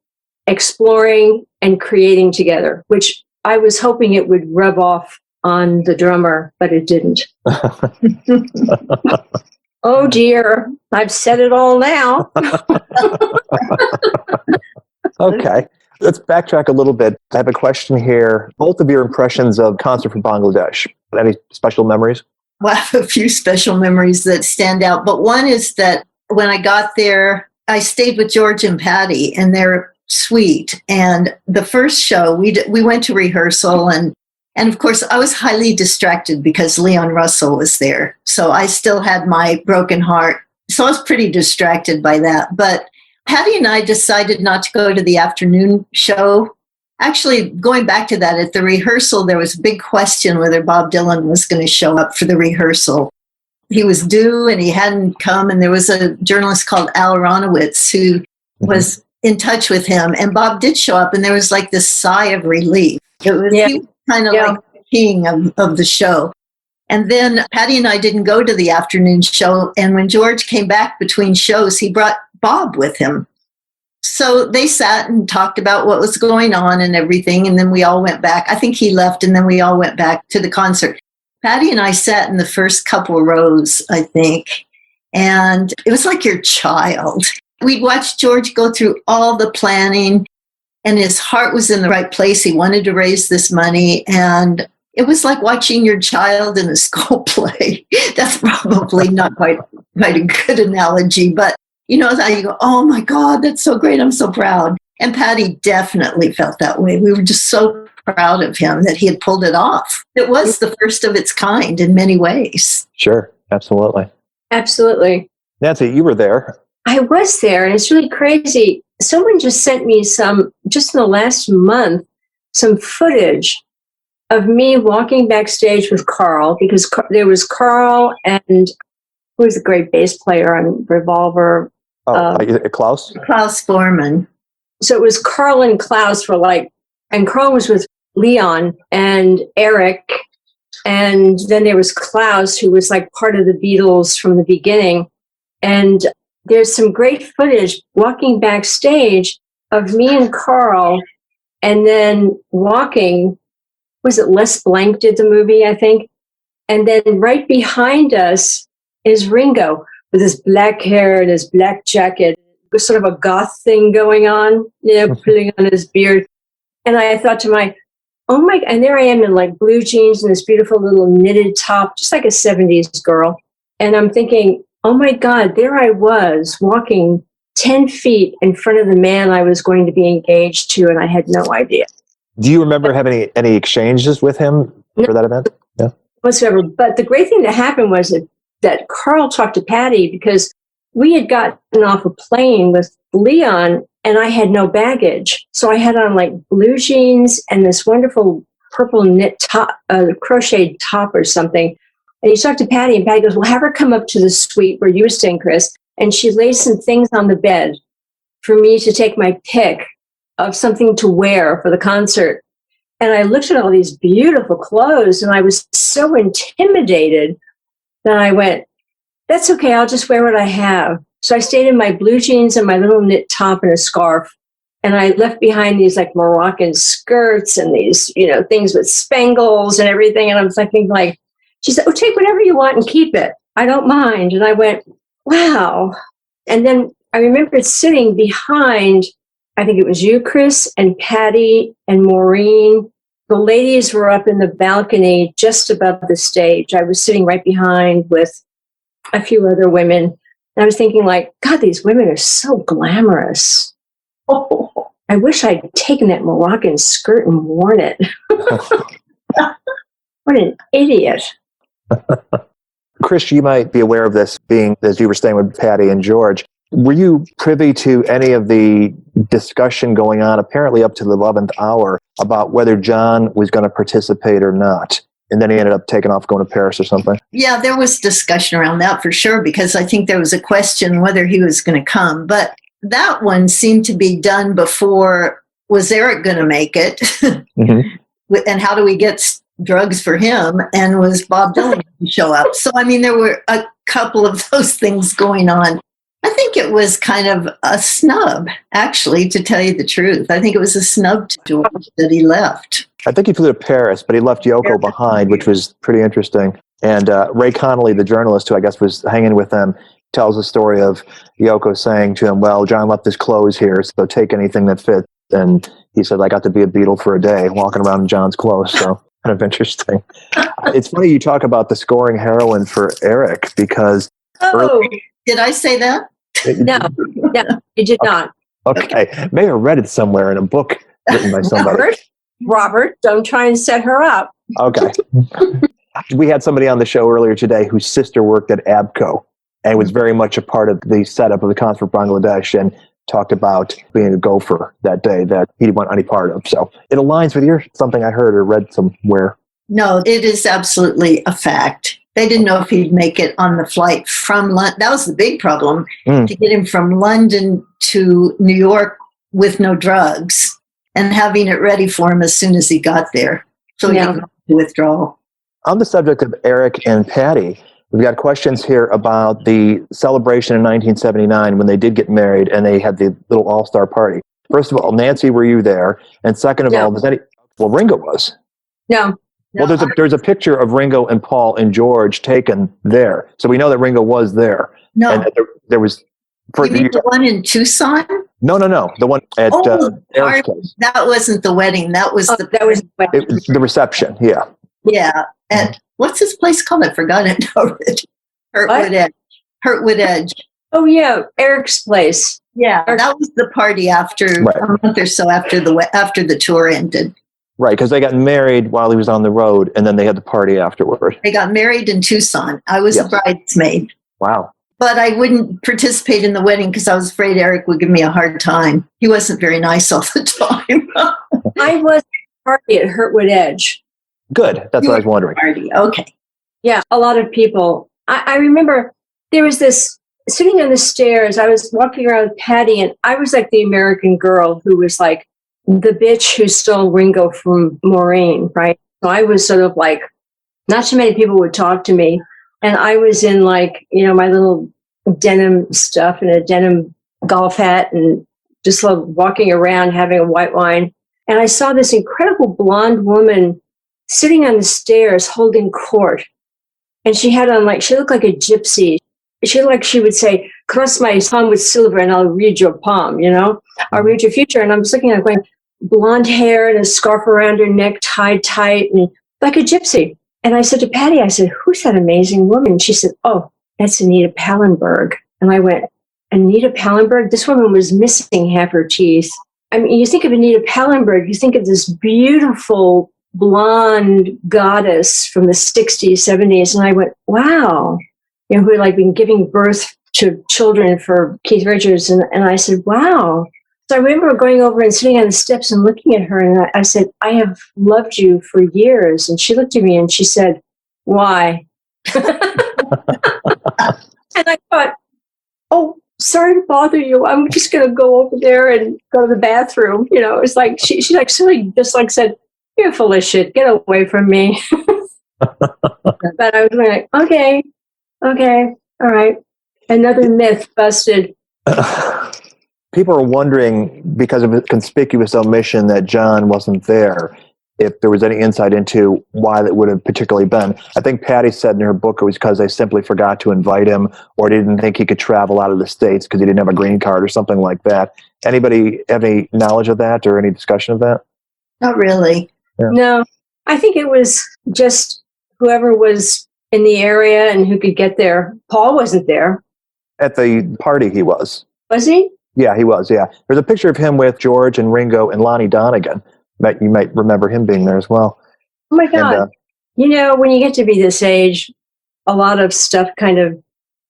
exploring, and creating together, which I was hoping it would rub off on the drummer, but it didn't. Oh dear, I've said it all now. Okay, let's backtrack a little bit. I have a question here. Both of your impressions of Concert from Bangladesh. Any special memories? Well, I have a few special memories that stand out, but one is that when I got there, I stayed with George and Pattie, and they're sweet. And the first show, we went to rehearsal, and of course, I was highly distracted because Leon Russell was there. So I still had my broken heart. So I was pretty distracted by that. But Pattie and I decided not to go to the afternoon show. Actually, going back to that, at the rehearsal, there was a big question whether Bob Dylan was going to show up for the rehearsal. He was due and he hadn't come. And there was a journalist called Al Ronowitz who was in touch with him. And Bob did show up, and there was like this sigh of relief. He was kind of like the king of the show. And then Patty and I didn't go to the afternoon show. And when George came back between shows, he brought Bob with him. So they sat and talked about what was going on and everything. And then we all went back. I think he left, and then we all went back to the concert. Patty and I sat in the first couple rows, I think. And it was like your child. We'd watched George go through all the planning, and his heart was in the right place. He wanted to raise this money. And it was like watching your child in a school play. That's probably not quite a good analogy, but you know how you go, oh my God, that's so great. I'm so proud. And Patty definitely felt that way. We were just so proud of him that he had pulled it off. It was the first of its kind in many ways. Sure, absolutely. Absolutely. Nancy, you were there. I was there, and it's really crazy. Someone just sent me just in the last month, some footage of me walking backstage with Carl, because there was Carl and who was the great bass player on Revolver? Klaus? Klaus Foreman. So it was Carl and Klaus and Carl was with Leon and Eric. And then there was Klaus, who was like part of the Beatles from the beginning. And there's some great footage walking backstage of me and Carl, and then walking, was it Les Blank did the movie, I think? And then right behind us is Ringo with his black hair and his black jacket, with sort of a goth thing going on, putting on his beard. And I thought to oh my, and there I am in like blue jeans and this beautiful little knitted top, just like a 70s girl. And I'm thinking, oh my God, there I was walking 10 feet in front of the man I was going to be engaged to, and I had no idea. Do you remember having any exchanges with him for that event? Yeah. Whatsoever. But the great thing that happened was that Carl talked to Patty, because we had gotten off a plane with Leon and I had no baggage. So I had on like blue jeans and this wonderful purple knit top, crocheted top or something. And he talked to Patty, and Patty goes, well, have her come up to the suite where you were staying, Chris. And she laid some things on the bed for me to take my pick of something to wear for the concert. And I looked at all these beautiful clothes, and I was so intimidated that I went, that's okay, I'll just wear what I have. So I stayed in my blue jeans and my little knit top and a scarf. And I left behind these like Moroccan skirts and these, things with spangles and everything. And I was thinking like, she said, oh, take whatever you want and keep it. I don't mind. And I went, wow. And then I remembered sitting behind, I think it was you, Chris, and Patty and Maureen. The ladies were up in the balcony just above the stage. I was sitting right behind with a few other women. And I was thinking like, God, these women are so glamorous. Oh, I wish I'd taken that Moroccan skirt and worn it. What an idiot. Chris, you might be aware of this, being as you were staying with Patty and George. Were you privy to any of the discussion going on, apparently up to the 11th hour, about whether John was going to participate or not? And then he ended up taking off, going to Paris or something. Yeah, there was discussion around that for sure, because I think there was a question whether he was going to come. But that one seemed to be done before, was Eric going to make it? Mm-hmm. And how do we get drugs for him? And was Bob Dylan going to show up? So, I mean, there were a couple of those things going on. I think it was kind of a snub, actually, to tell you the truth. I think it was a snub to George that he left. I think he flew to Paris, but he left Yoko behind, which was pretty interesting. And Ray Connolly, the journalist who I guess was hanging with them, tells the story of Yoko saying to him, well, John left his clothes here, so take anything that fits. And he said, I got to be a Beatle for a day, walking around in John's clothes. So kind of interesting. It's funny you talk about the scoring heroine for Eric, because... Did I say that? No, you did not. Okay. May have read it somewhere in a book written by somebody. Robert, don't try and set her up. Okay. We had somebody on the show earlier today whose sister worked at ABCO and was very much a part of the setup of the concert for Bangladesh, and talked about being a gopher that day that he didn't want any part of. So it aligns with something I heard or read somewhere. No, it is absolutely a fact. They didn't know if he'd make it on the flight from London. That was the big problem, to get him from London to New York with no drugs and having it ready for him as soon as he got there. So he didn't have to withdraw. On the subject of Eric and Patty, we've got questions here about the celebration in 1979 when they did get married and they had the little all-star party. First of all, Nancy, were you there? And second of all, well, Ringo was. No. Well, there's a picture of Ringo and Paul and George taken there, so we know that Ringo was there. No, and there was. You mean the one in Tucson? No, the one at Eric's place. That wasn't the wedding. That was the reception. Yeah. Yeah. At what's this place called? I forgot it already. Hurtwood Edge. Oh yeah, Eric's place. Yeah, that was the party after a month or so after the tour ended. Right, because they got married while he was on the road, and then they had the party afterward. They got married in Tucson. I was a bridesmaid. Wow. But I wouldn't participate in the wedding because I was afraid Eric would give me a hard time. He wasn't very nice all the time. I was at the party at Hurtwood Edge. Good. That's what I was wondering. Party. Okay. Yeah, a lot of people. I remember there was this, sitting on the stairs, I was walking around with Patty, and I was like the American girl who was like the bitch who stole Ringo from Maureen, right? So I was sort of like, not too many people would talk to me. And I was in like, my little denim stuff and a denim golf hat and just like walking around having a white wine. And I saw this incredible blonde woman sitting on the stairs holding court. And she had on she looked like a gypsy. She looked like she would say, cross my palm with silver and I'll read your palm, I'll read your future. And I'm just looking at going, blonde hair and a scarf around her neck tied tight and like a gypsy. And I said to Patty, I said, who's that amazing woman? And she said, oh, that's Anita Pallenberg. And I went, Anita Pallenberg? This woman was missing half her teeth. I mean, you think of Anita Pallenberg, you think of this beautiful blonde goddess from the 60s, 70s. And I went, wow, who had been giving birth to children for Keith Richards. And I said, wow. So I remember going over and sitting on the steps and looking at her, and I said, I have loved you for years. And she looked at me and she said, why? And I thought, oh, sorry to bother you. I'm just going to go over there and go to the bathroom. It's like, she silly just said, you're full of shit. Get away from me. But I was like, okay, all right. Another myth busted. People are wondering, because of a conspicuous omission that John wasn't there, if there was any insight into why that would have particularly been. I think Patty said in her book it was because they simply forgot to invite him or didn't think he could travel out of the States because he didn't have a green card or something like that. Anybody have any knowledge of that or any discussion of that? Not really. Yeah. No, I think it was just whoever was in the area and who could get there. Paul wasn't there. At the party he was. Was he? Yeah, he was, yeah. There's a picture of him with George and Ringo and Lonnie Donegan. You might remember him being there as well. Oh, my God. And, when you get to be this age, a lot of stuff kind of...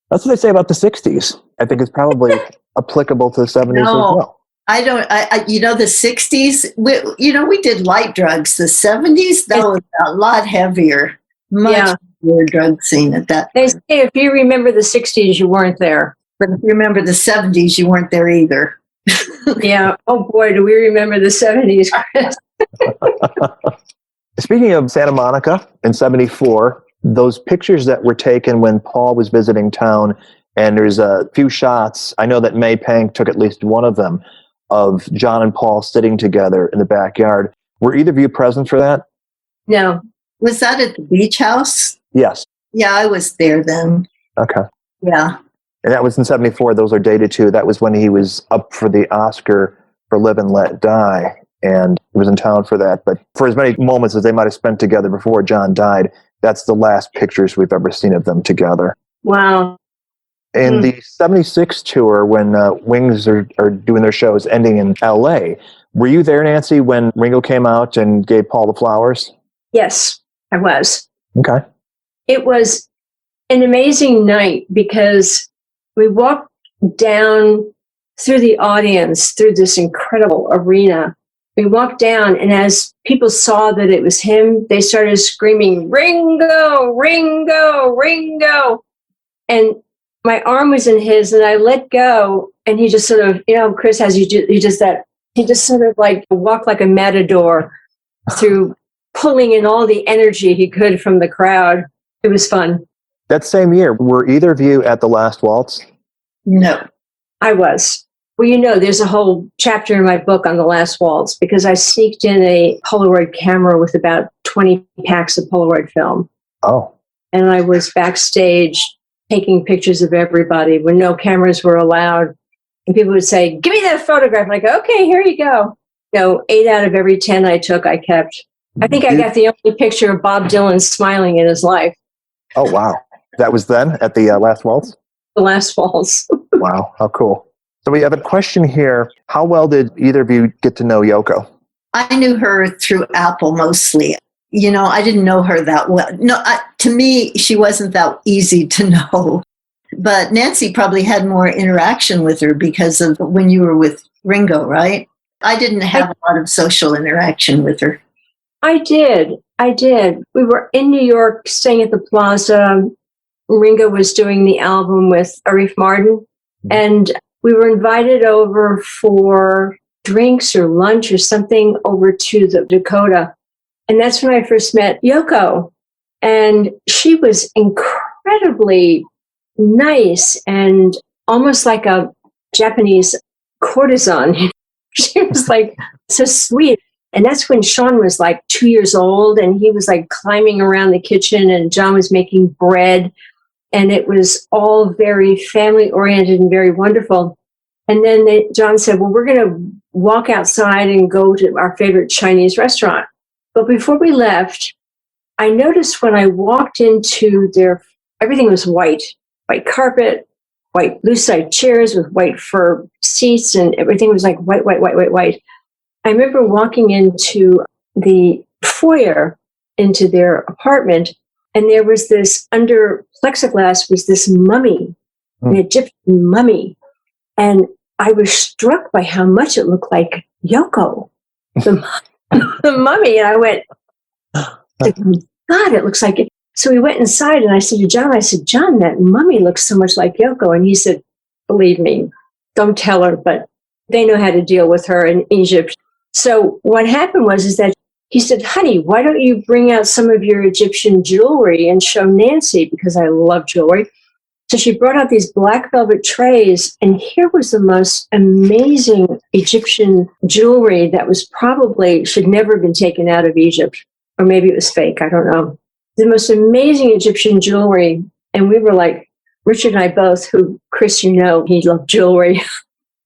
That's what they say about the 60s. I think it's probably applicable to the 70s as well. I don't, the 60s, we did light drugs. The 70s, that was a lot heavier. Much heavier drug scene at that They say if you remember the 60s, you weren't there. But if you remember the 70s, you weren't there either. Yeah. Oh, boy, do we remember the 70s, Chris. Speaking of Santa Monica in 74, those pictures that were taken when Paul was visiting town, and there's a few shots, I know that May Pank took at least one of them, of John and Paul sitting together in the backyard. Were either of you present for that? No. Was that at the beach house? Yes. Yeah, I was there then. Okay. Yeah. And that was in 74. Those are dated too. That was when he was up for the Oscar for Live and Let Die. And he was in town for that. But for as many moments as they might have spent together before John died, that's the last pictures we've ever seen of them together. Wow. In the 76 tour, when Wings are doing their shows ending in LA, were you there, Nancy, when Ringo came out and gave Paul the flowers? Yes, I was. Okay. It was an amazing night because we walked down through the audience, through this incredible arena. We walked down, and as people saw that it was him, they started screaming, Ringo, Ringo, Ringo. And my arm was in his, and I let go, and he just sort of, Chris, as he just sort of walked like a matador through pulling in all the energy he could from the crowd. It was fun. That same year, were either of you at the last waltz? No. I was. Well, there's a whole chapter in my book on the last waltz because I sneaked in a Polaroid camera with about 20 packs of Polaroid film. Oh. And I was backstage taking pictures of everybody when no cameras were allowed. And people would say, "Give me that photograph." I'm like, "Okay, here you go." 8 out of every 10 I took, I kept. I think I got the only picture of Bob Dylan smiling in his life. Oh, wow. That was then at the last waltz? The last waltz. Wow, how cool. So we have a question here. How well did either of you get to know Yoko? I knew her through Apple mostly. I didn't know her that well. No, to me, she wasn't that easy to know. But Nancy probably had more interaction with her because of when you were with Ringo, right? I didn't have a lot of social interaction with her. I did. We were in New York, staying at the Plaza. Ringo was doing the album with Arif Mardin. And we were invited over for drinks or lunch or something over to the Dakota. And that's when I first met Yoko. And she was incredibly nice and almost like a Japanese courtesan. She was like so sweet. And that's when Sean was like 2 years old and he was like climbing around the kitchen and John was making bread. And it was all very family oriented and very wonderful. And then John said, "Well, we're going to walk outside and go to our favorite Chinese restaurant." But before we left, I noticed when I walked into everything was white carpet, white loose-side chairs with white fur seats, and everything was like white. I remember walking into the foyer into their apartment, and there was this, under plexiglass, was this mummy, an Egyptian mummy. And I was struck by how much it looked like Yoko, the mummy. And I went, "God, it looks like it." So we went inside and I said to John, "John, that mummy looks so much like Yoko." And he said, "Believe me, don't tell her, but they know how to deal with her in Egypt." So what happened was that he said, "Honey, why don't you bring out some of your Egyptian jewelry and show Nancy?" Because I love jewelry. So she brought out these black velvet trays, and here was the most amazing Egyptian jewelry that was probably should never have been taken out of Egypt. Or maybe it was fake, I don't know. The most amazing Egyptian jewelry. And we were like, Richard and I both, who, Chris, he loved jewelry.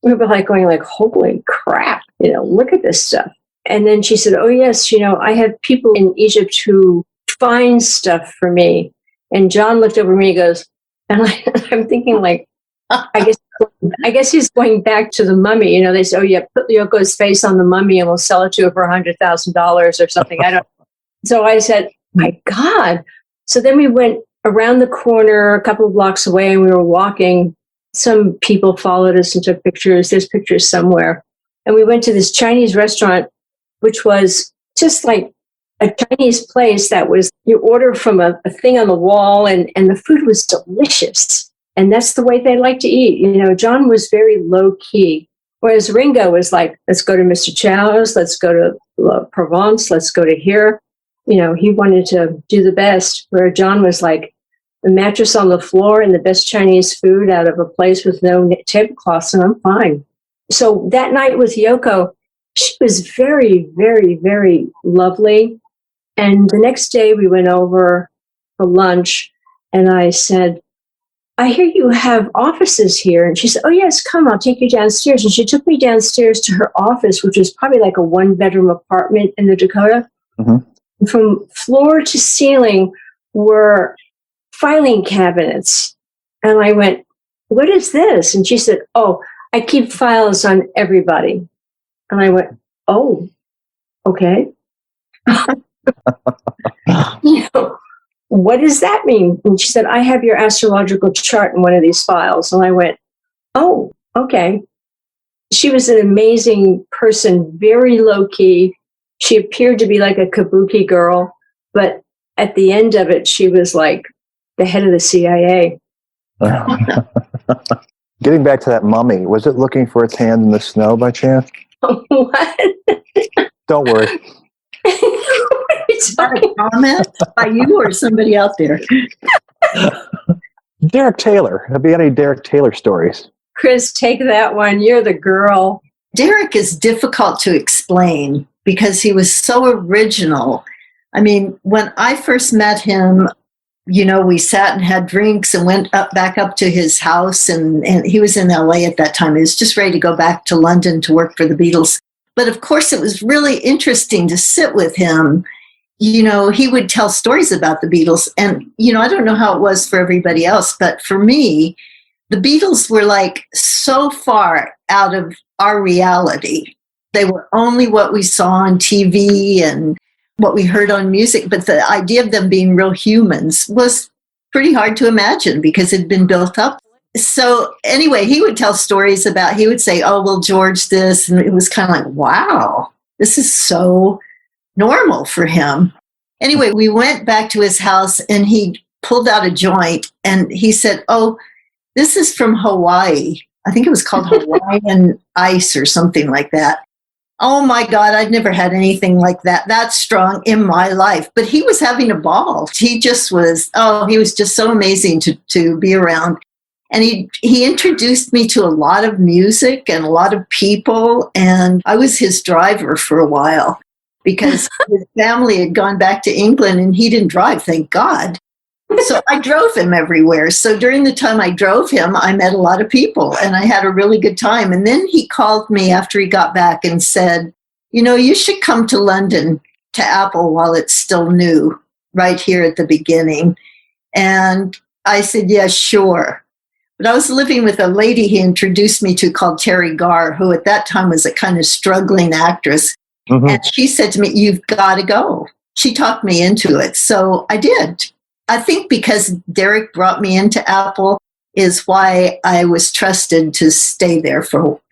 We were like going like, "Holy crap, look at this stuff." And then she said, "Oh yes, I have people in Egypt who find stuff for me." And John looked over at me and goes, and I'm thinking like, I guess he's going back to the mummy. They say, "Oh yeah, put Yoko's face on the mummy and we'll sell it to her for $100,000 or something." I don't. So I said, "My God." So then we went around the corner a couple of blocks away and we were walking. Some people followed us and took pictures. There's pictures somewhere. And we went to this Chinese restaurant, which was just like a Chinese place that was, you order from a thing on the wall and the food was delicious. And that's the way they like to eat. John was very low key, whereas Ringo was like, "Let's go to Mr. Chow's, let's go to La Provence, let's go to here." He wanted to do the best, where John was like, a mattress on the floor and the best Chinese food out of a place with no tablecloths, and I'm fine. So that night with Yoko, she was very, very, very lovely. And the next day we went over for lunch and I said, "I hear you have offices here." And she said, "Oh yes, come, I'll take you downstairs." And she took me downstairs to her office, which was probably like a 1-bedroom apartment in the Dakota. Mm-hmm. From floor to ceiling were filing cabinets. And I went, "What is this?" And she said, "Oh, I keep files on everybody." And I went, "Oh, okay." What does that mean? And she said, "I have your astrological chart in one of these files." And I went, "Oh, okay." She was an amazing person, very low key. She appeared to be like a kabuki girl, but at the end of it, she was like the head of the CIA. Getting back to that mummy, was it looking for its hand in the snow by chance? What? Don't worry. What are you Is that a comment by you or somebody out there? Derek Taylor. Have you had any Derek Taylor stories? Chris, take that one. You're the girl. Derek is difficult to explain because he was so original. I mean, when I first met him, we sat and had drinks and went back up to his house, and he was in LA at that time. He was just ready to go back to London to work for the Beatles. But of course, it was really interesting to sit with him. He would tell stories about the Beatles. And, I don't know how it was for everybody else, but for me, the Beatles were like so far out of our reality. They were only what we saw on TV and what we heard on music. But the idea of them being real humans was pretty hard to imagine because it had been built up. So anyway, he would tell stories about, he would say, oh, well, George this. And it was kind of like, wow, this is so normal for him. Anyway, we went back to his house and he pulled out a joint and he said, oh, this is from Hawaii. I think it was called Hawaiian Ice or something like that. Oh my God, I'd never had anything like that strong in my life. But he was having a ball. He was just so amazing to be around. And he introduced me to a lot of music and a lot of people. And I was his driver for a while because his family had gone back to England and he didn't drive, thank God. So I drove him everywhere. So during the time I drove him, I met a lot of people and I had a really good time. And then he called me after he got back and said, you should come to London to Apple while it's still new, right here at the beginning. And I said, yeah, sure. But I was living with a lady he introduced me to called Terry Garr, who at that time was a kind of struggling actress. Mm-hmm. And she said to me, you've got to go. She talked me into it. So I did. I think because Derek brought me into Apple is why I was trusted to stay there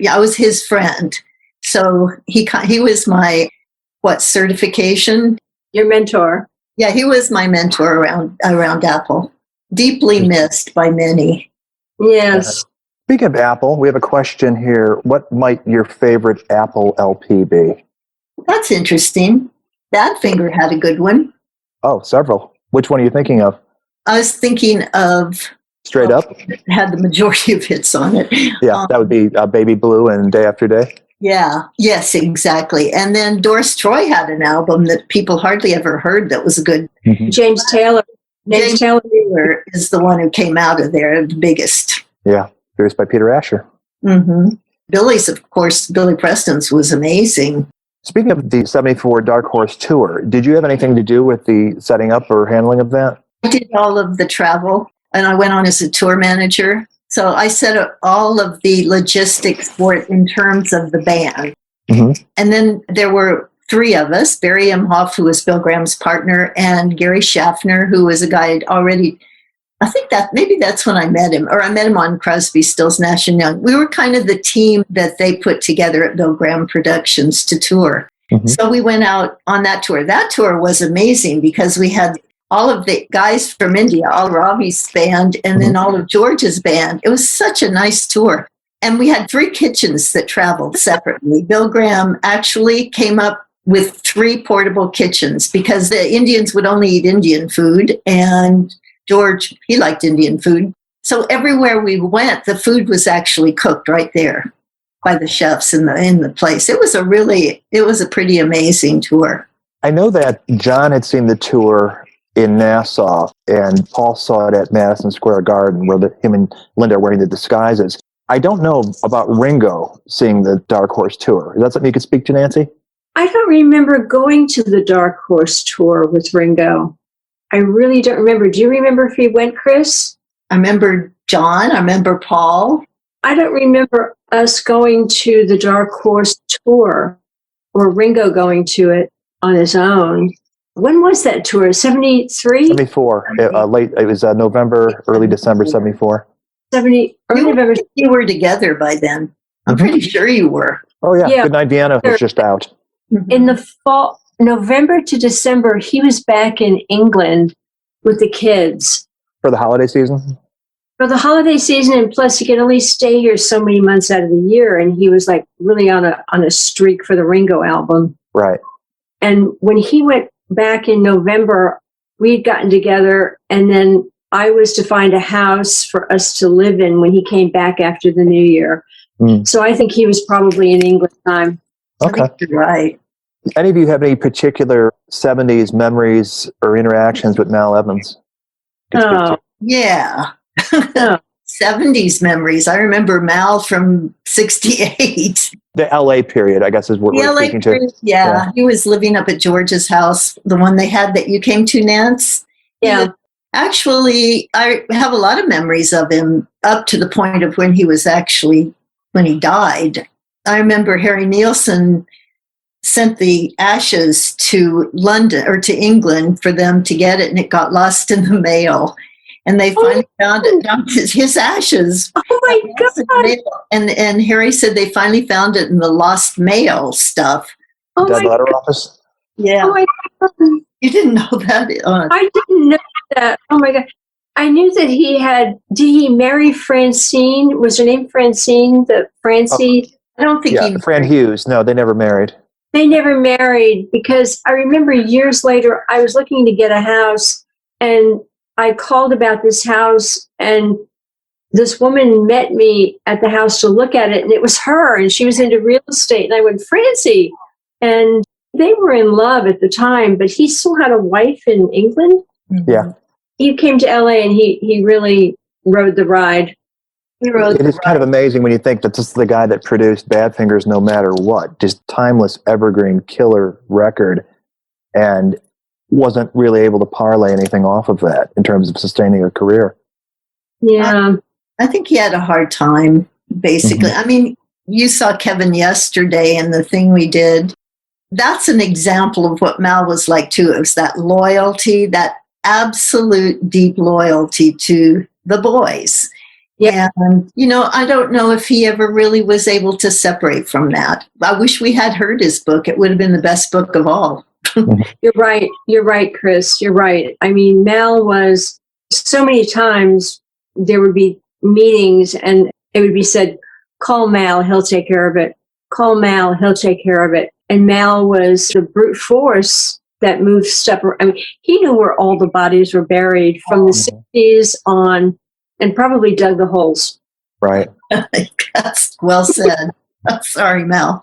I was his friend. So he was my, certification? Your mentor. Yeah, he was my mentor around Apple. Deeply missed by many. Yes. Speaking of Apple, we have a question here. What might your favorite Apple LP be? That's interesting. Badfinger had a good one. Oh, several. Which one are you thinking of? I was thinking of... Straight Up? It had the majority of hits on it. Yeah, that would be Baby Blue and Day After Day. Yeah, yes, exactly. And then Doris Troy had an album that people hardly ever heard that was good. Mm-hmm. James Taylor. James Taylor is the one who came out of there, the biggest. Yeah, produced by Peter Asher. Mm-hmm. Billy Preston's was amazing. Speaking of the 74 Dark Horse Tour, did you have anything to do with the setting up or handling of that? I did all of the travel, and I went on as a tour manager. So I set up all of the logistics for it in terms of the band. Mm-hmm. And then there were three of us, Barry Imhoff, who was Bill Graham's partner, and Gary Schaffner, who was a guy I'd already... I think maybe that's when I met him, or I met him on Crosby, Stills, Nash & Young. We were kind of the team that they put together at Bill Graham Productions to tour. Mm-hmm. So we went out on that tour. That tour was amazing because we had all of the guys from India, all Ravi's band, and then all of George's band. It was such a nice tour. And we had 3 kitchens that traveled separately. Bill Graham actually came up with 3 portable kitchens because the Indians would only eat Indian food, and George, he liked Indian food. So everywhere we went, the food was actually cooked right there by the chefs in the place. It was a pretty amazing tour. I know that John had seen the tour in Nassau, and Paul saw it at Madison Square Garden, where him and Linda are wearing the disguises. I don't know about Ringo seeing the Dark Horse Tour. Is that something you could speak to, Nancy? I don't remember going to the Dark Horse Tour with Ringo. I really don't remember. Do you remember if he went, Chris? I remember John. I remember Paul. I don't remember us going to the Dark Horse Tour or Ringo going to it on his own. When was that tour? 73? 74. It was November, early December 74. November. You were together by then. I'm pretty sure you were. Oh, yeah. Good Night Vienna was just out. In the fall, November to December, he was back in England with the kids. For the holiday season? For the holiday season, and plus he could only stay here so many months out of the year, and he was like really on a streak for the Ringo album. Right. And when he went back in November, we'd gotten together, and then I was to find a house for us to live in when he came back after the New Year. So I think he was probably in England time. Okay. I think you're right. Any of you have any particular 70s memories or interactions with Mal Evans? Oh, Yeah. oh. 70s memories. I remember Mal from 68. The LA period, I guess, is what we're speaking to. Yeah, he was living up at George's house, the one they had that you came to, Nance. Yeah. Actually, I have a lot of memories of him up to the point of when he died. I remember Harry Nielsen sent the ashes to London or to England for them to get it, and it got lost in the mail. And they finally found his ashes. Oh my God. And Harry said they finally found it in the lost mail stuff. Oh Dead letter office? Yeah. Oh my God. You didn't know that? I didn't know that. Oh my God. I knew that did he marry Francine? Was her name Francine? Francie? I don't think he Fran Hughes. No, they never married. They never married, because I remember years later, I was looking to get a house, and I called about this house, and this woman met me at the house to look at it, and it was her, and she was into real estate. And I went, Francie. And they were in love at the time, but he still had a wife in England. Yeah. He came to LA, and he really rode the ride. It is kind of amazing when you think that this is the guy that produced Badfingers No Matter What, just timeless, evergreen, killer record, and wasn't really able to parlay anything off of that in terms of sustaining a career. Yeah. I think he had a hard time, basically. I mean, you saw Kevin yesterday and the thing we did. That's an example of what Mal was like, too. It was that loyalty, that absolute deep loyalty to the boys. Yeah. And, I don't know if he ever really was able to separate from that. I wish we had heard his book. It would have been the best book of all. You're right. You're right, Chris. You're right. I mean, Mal was so many times there would be meetings and it would be said, call Mal, he'll take care of it. Call Mal, he'll take care of it. And Mal was the brute force that moved stuff. I mean, he knew where all the bodies were buried from the 60s on, and probably dug the holes. Right. That's well said. Sorry, Mal.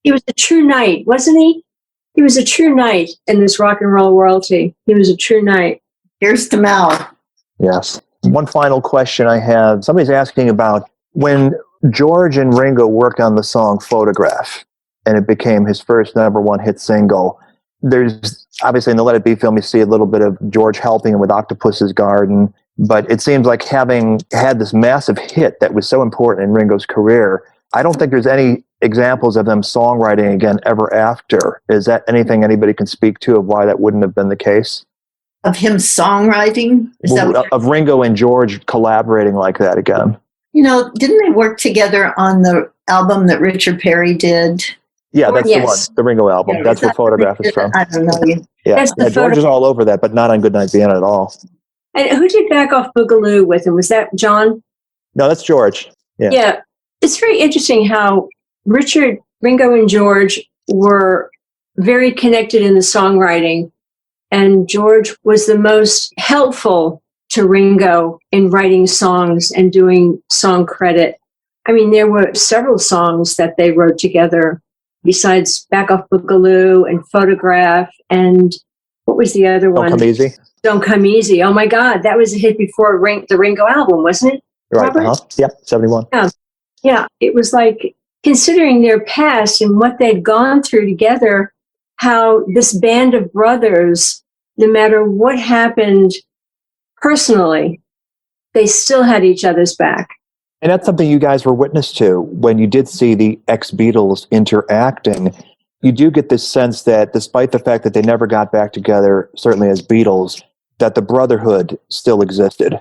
He was a true knight, wasn't he? He was a true knight in this rock and roll royalty. He was a true knight. Here's to Mal. Yes. One final question I have. Somebody's asking about when George and Ringo worked on the song Photograph, and it became his first #1 hit single. There's obviously in the Let It Be film, you see a little bit of George helping him with Octopus's Garden, but it seems like having had this massive hit that was so important in Ringo's career, I don't think there's any examples of them songwriting again ever after. Is that anything anybody can speak to of why that wouldn't have been the case? Of him songwriting? Of Ringo and George collaborating like that again? Didn't they work together on the album that Richard Perry did? Yeah, that's the one, the Ringo album. Yeah, that's where Photograph is from. I don't know. Yeah, George is all over that, but not on Goodnight Vienna at all. And who did Back Off Boogaloo with him? Was that John? No, that's George. Yeah. It's very interesting how Ringo and George were very connected in the songwriting, and George was the most helpful to Ringo in writing songs and doing song credit. I mean, there were several songs that they wrote together besides Back Off Boogaloo and Photograph, and what was the other one? Don't Come Easy. Don't Come Easy. Oh my God, that was a hit before the Ringo album, wasn't it? Right. Yeah, 71. Yeah, it was like, considering their past and what they'd gone through together, how this band of brothers, no matter what happened personally, they still had each other's back. And that's something you guys were witness to when you did see the ex-Beatles interacting. You do get this sense that despite the fact that they never got back together, certainly as Beatles, that the brotherhood still existed.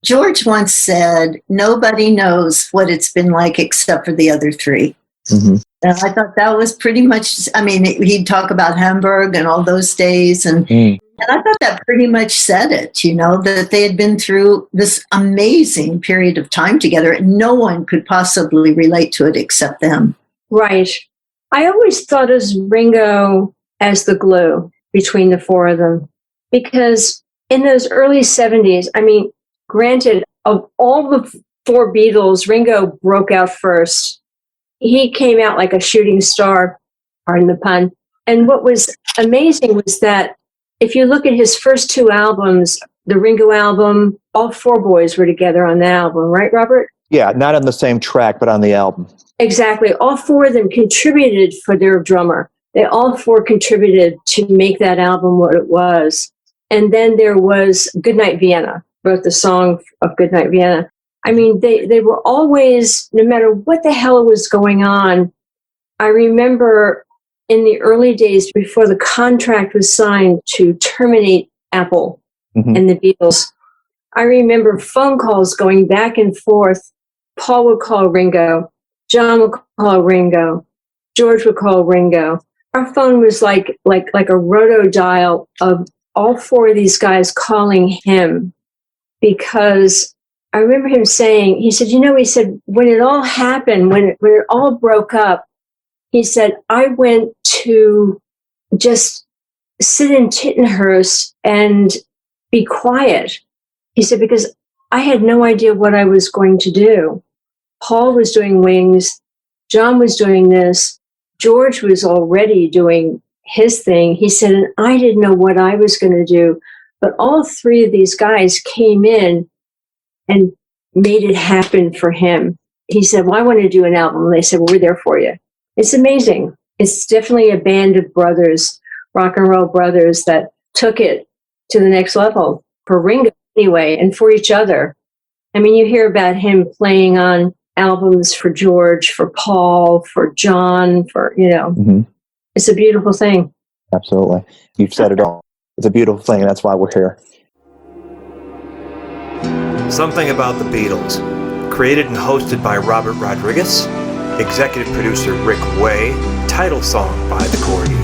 George once said, nobody knows what it's been like except for the other three. Mm-hmm. And I thought that was pretty much, he'd talk about Hamburg and all those days. And I thought that pretty much said it, that they had been through this amazing period of time together and no one could possibly relate to it except them. Right. I always thought of Ringo as the glue. between the four of them. Because in those early 70s, I mean, granted, of all the four Beatles, Ringo broke out first. He came out like a shooting star, pardon the pun. And what was amazing was that if you look at his first two albums, the Ringo album, all four boys were together on the album, right, Robert? Yeah, not on the same track, but on the album. Exactly. All four of them contributed for their drummer. They all four contributed to make that album what it was. And then there was Goodnight Vienna, wrote the song of Goodnight Vienna. I mean, they were always, no matter what the hell was going on, I remember in the early days before the contract was signed to terminate Apple and the Beatles, I remember phone calls going back and forth. Paul would call Ringo, John would call Ringo, George would call Ringo. Our phone was like a roto dial of all four of these guys calling him, because I remember him saying, he said, when it all happened, when it all broke up, he said, I went to just sit in Titanhurst and be quiet. He said, because I had no idea what I was going to do. Paul was doing Wings. John was doing this. George was already doing his thing. He said, and I didn't know what I was going to do. But all three of these guys came in and made it happen for him. He said, well, I want to do an album. And they said, well, we're there for you. It's amazing. It's definitely a band of brothers, rock and roll brothers, that took it to the next level for Ringo anyway, and for each other. I mean, you hear about him playing on albums for George, for Paul, for John, for, It's a beautiful thing. Absolutely. You've said it all. It's a beautiful thing, and that's why we're here. Something About the Beatles. Created and hosted by Robert Rodriguez. Executive producer Rick Way. Title song by the Corgis.